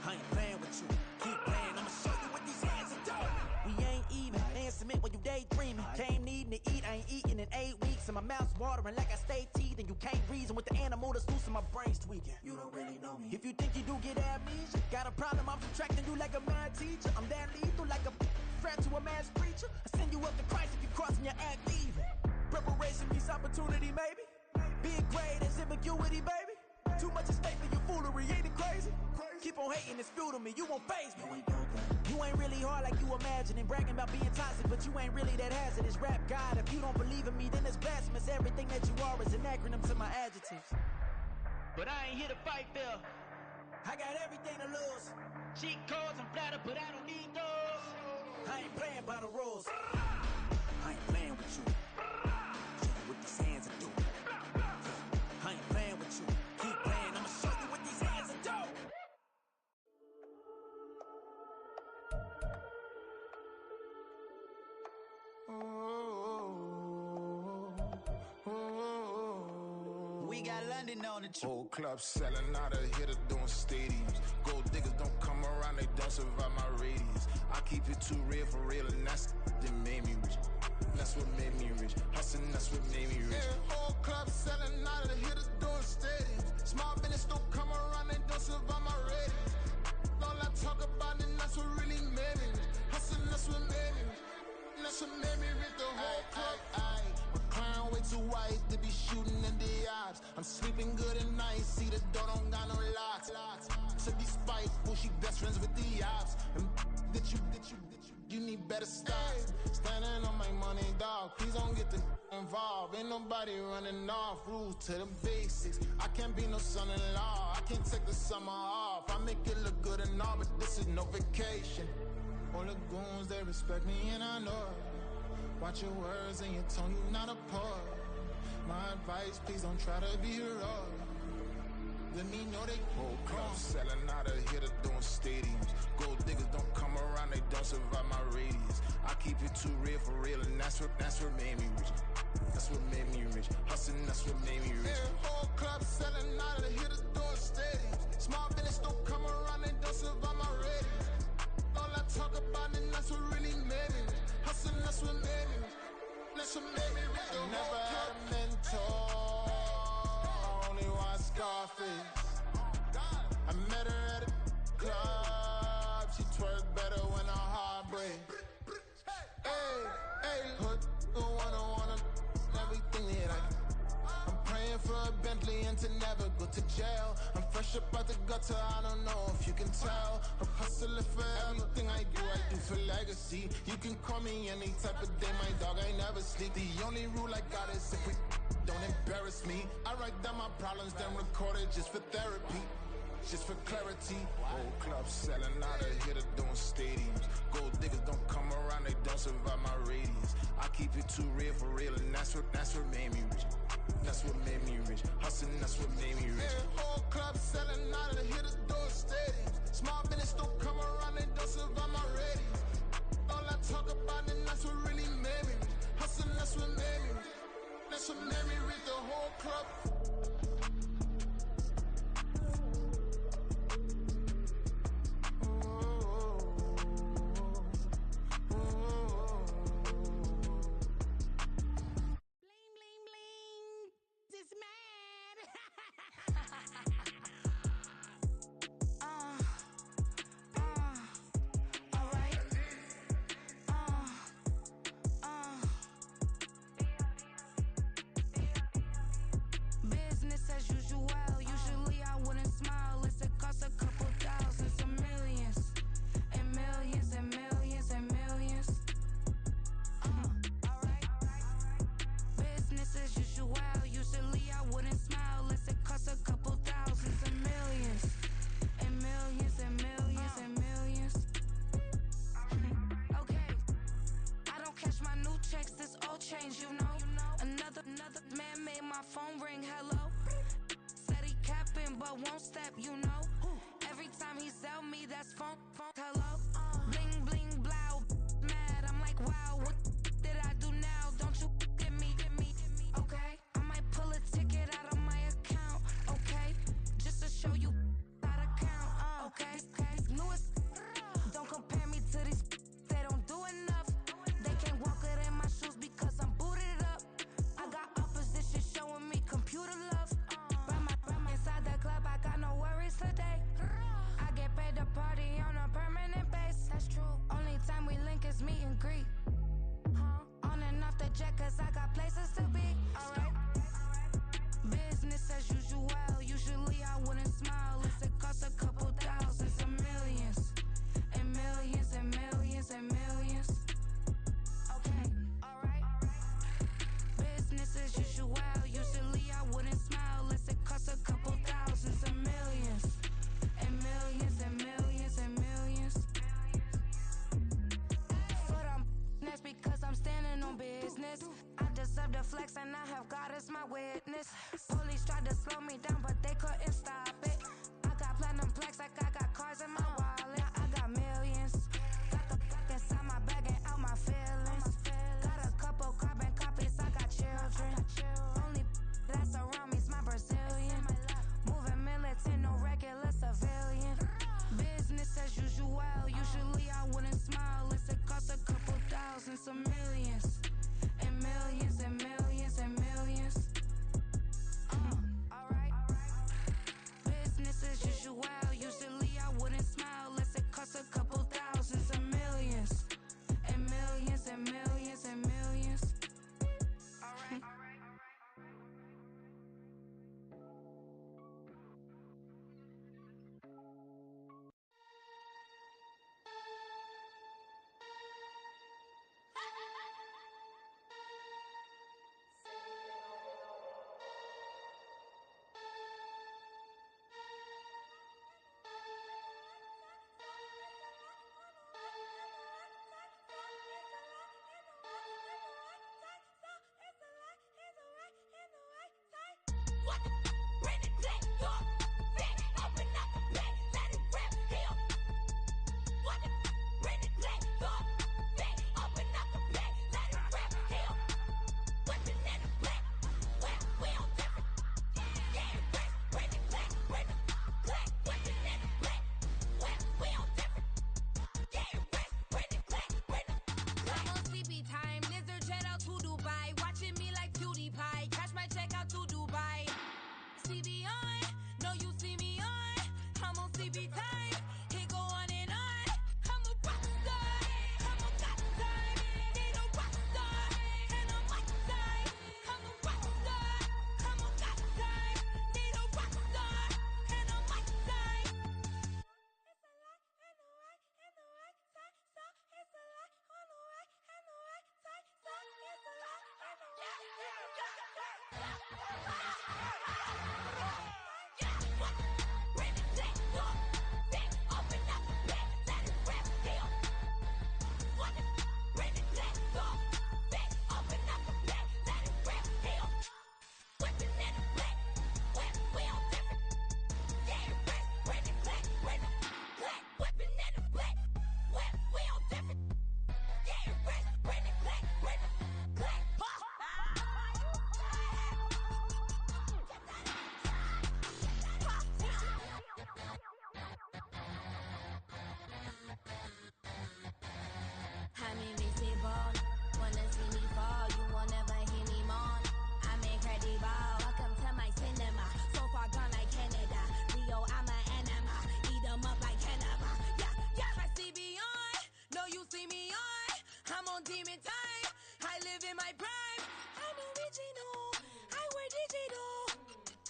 I ain't playing with you. Keep playing, I'ma show you what these hands are doing. We ain't even. Man, submit when you daydreaming. Came needing to eat, I ain't eating in 8 weeks. And my mouth's watering like I stay teething. You can't reason with the animal that's loose and my brain's tweaking. You don't really know me. If you think you do get amnesia, got a problem, I'm subtracting you like a mad teacher. I'm that lethal like a threat to a mass preacher. I send you up to Christ if you crossing your act evil. Preparation means opportunity, maybe. Being great is ambiguity, baby. Too much at stake for your foolery, ain't it crazy? Keep on hating, it's fuel to me, you won't faze me. You ain't really hard like you imagine and bragging about being toxic, but you ain't really that hazardous. Rap God, if you don't believe in me, then it's blasphemous. Everything that you are is an acronym to my adjectives. But I ain't here to fight, Phil. I got everything to lose. Cheat codes, I'm flattered, but I don't need those. I ain't playing by the rules. I ain't playing with you. Show you what these hands are doing. I ain't playing with you. Keep playing, I'ma show you what these hands are doing. We got London on the trip. Whole club selling out of hitter doing stadiums. Gold diggers don't come around, they don't survive my radius. I keep it too real for real, and that's that made me rich. That's what made me rich. Hustling, that's what made me rich. Yeah, whole club selling out of the hitters doing stadiums. Small business don't come around, they don't survive my radius. All I talk about it, that's what really made me rich. Hustling, that's what made me rich. That's what made me rich. The whole club. My crown way too white to be shooting in the eyes. I'm sleeping good at night, see the door don't got no locks. To be spiteful, she best friends with the ops. And you need better stop. Standing on my money, dog. Please don't get the involved. Ain't nobody running off. Rules to the basics. I can't be no son-in-law. I can't take the summer off. I make it look good and all, but this is no vacation. All the goons, they respect me and I know it. Watch your words and your tone, you not a poet. My advice, please don't try to be heroic. Let me know they whole club selling out of hitter doing stadiums. Gold diggers don't come around, they don't survive my radius. I keep it too real for real, and that's what made me rich. That's what made me rich. Hustling, that's what made me rich. Yeah, whole club selling out of hitters doing stadiums. Small business don't come around, they don't survive my radius. All I talk about it, that's what really made me rich. Hustling, that's what made me rich. That's what made me rich. I never had a mentor. Only one Scarface. I met her at a club. She twerk better when her heart breaks. Hey, hood, wanna everything that I'm praying for a Bentley and to never go to jail. I'm fresh up out the gutter, I don't know if you can tell. I'm hustling for everything I do for legacy. You can call me any type of day, my dog, I never sleep. The only rule I got is if we don't embarrass me. I write down my problems, then record it just for therapy. Just for clarity, whole club selling out of hitter doing stadiums. Gold diggers don't come around, they don't survive my radius. I keep it too real for real, and that's what made me rich. That's what made me rich. Hustling, that's what made me rich. Yeah, whole club selling out of the hitters doing stadiums. Small business don't come around, they don't survive my radius. All I talk about, and that's what really made me rich. Hustling, that's what made me rich. That's what made me rich. The whole club. Business as usual. Usually I wouldn't smile. It's it costs a couple thousands, some millions, and millions, and millions, and millions. Alright. Business as usual. Usually I wouldn't smile. It's it costs a couple thousands, and millions, and millions, and millions, and millions. Okay. I don't cash my new checks. This old change, you know. Another man made my phone ring. Hello. Said he capping but won't step, you know. Every time he sell me, that's phone. Hello. Bling bling blow. Mad. I'm like, wow, what did I do now? Don't you get me? Okay. I might pull a ticket out of my account. Okay. Just to show you how to count. Okay. These newest. Don't compare me to these. They don't do enough. They can't walk it in my shoes because I'm booted up. I got opposition showing me computer love. Ram inside the club, I got no worries today. I get paid to party on a permanent base. That's true. Only time we link is meet and greet. On and off the jet, cause I got places to be. Alright. Business as usual. Usually I wouldn't smile. It's it costs a couple thousands, some millions, and millions, and millions, and millions. Okay, alright. Business as usual. Usually I wouldn't smile. Unless it costs a couple thousands, and millions, and millions, and millions, and millions. For them, that's because I'm standing on business. I deserve the flex and I have God as my witness. Police tried to slow me down but they couldn't stop it. I got platinum plaques like I got cars in my wallet. I got millions. Got the fuck inside my bag and out my feelings. Got a couple carbon copies, I got children. Only that's around me's my Brazilian. Moving militant, no regular civilian. Business as usual. Usually I wouldn't smile. Unless it costs a couple thousands, some millions, and millions, and millions, and millions. Alright.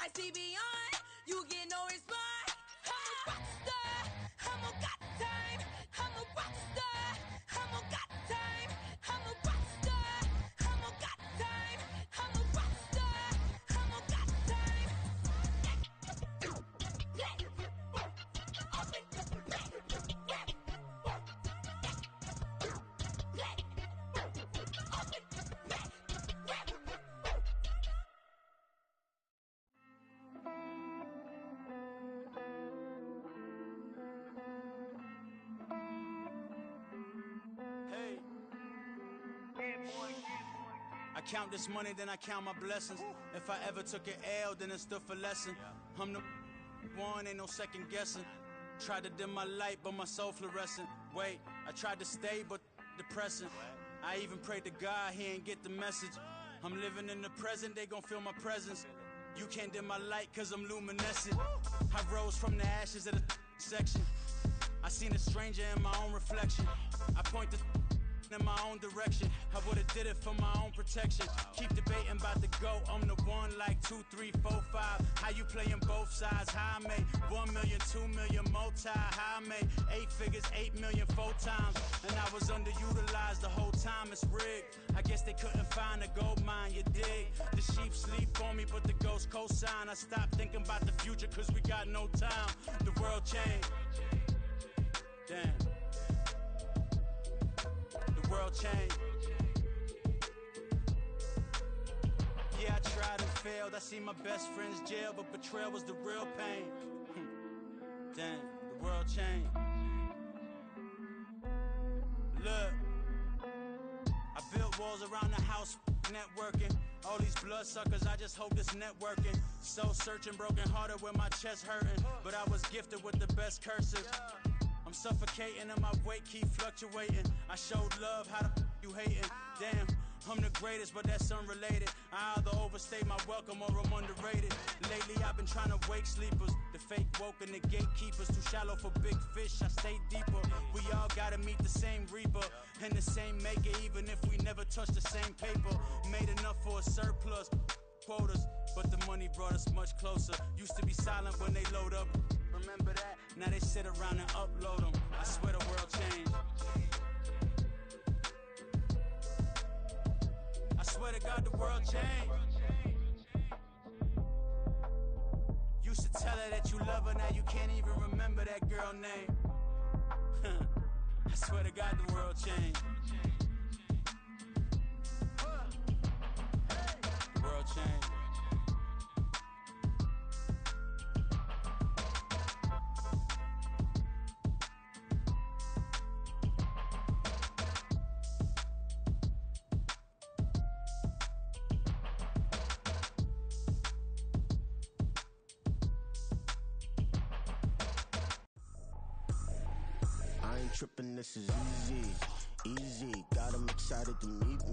I see beyond, you get no response. I'm a rock star, I'm a got time. I'm a rock star, I'm a got time. I'm a rock star, I'm a got time. I'm a rock star, I'm a got time. I count this money, then I count my blessings. If I ever took an L, then it stood for lesson. I'm the one, ain't no second guessing. Tried to dim my light, but my soul fluorescent. Wait, I tried to stay, but depressing. I even prayed to God, he ain't get the message. I'm living in the present, they gon' feel my presence. You can't dim my light, cause I'm luminescent. I rose from the ashes of the section. I seen a stranger in my own reflection. I point the in my own direction. I would've did it for my own protection. Keep debating about the GOAT. I'm the one like 2, 3, 4, 5. How you playing both sides? How I made 1 million, 2 million, multi. How I made 8 figures, 8 million, 4 times. And I was underutilized the whole time. It's rigged. I guess they couldn't find a gold mine, you dig? The sheep sleep on me, but the ghost cosign. I stopped thinking about the future, cause we got no time. The world changed. Damn. The world changed. Yeah, I tried and failed. I seen my best friends jail, but betrayal was the real pain. Damn, the world changed. Look, I built walls around the house, networking. All these bloodsuckers, I just hope this networking. Soul searching, broken hearted with my chest hurting. But I was gifted with the best cursive. I'm suffocating and my weight keep fluctuating. I showed love, how the you hating? Damn, I'm the greatest, but that's unrelated. I either overstay my welcome or I'm underrated. Lately I've been trying to wake sleepers. The fake woke and the gatekeepers. Too shallow for big fish, I stay deeper. We all gotta meet the same reaper and the same maker, even if we never touch the same paper. Made enough for a surplus quotas, but the money brought us much closer. Used to be silent when they load up. Remember that? Now they sit around and upload them. I swear the world changed. I swear to God the world changed. Used to tell her that you love her, now you can't even remember that girl name. I swear to God the world changed. The world changed. I ain't tripping, this is easy, easy. Got 'em excited to meet me.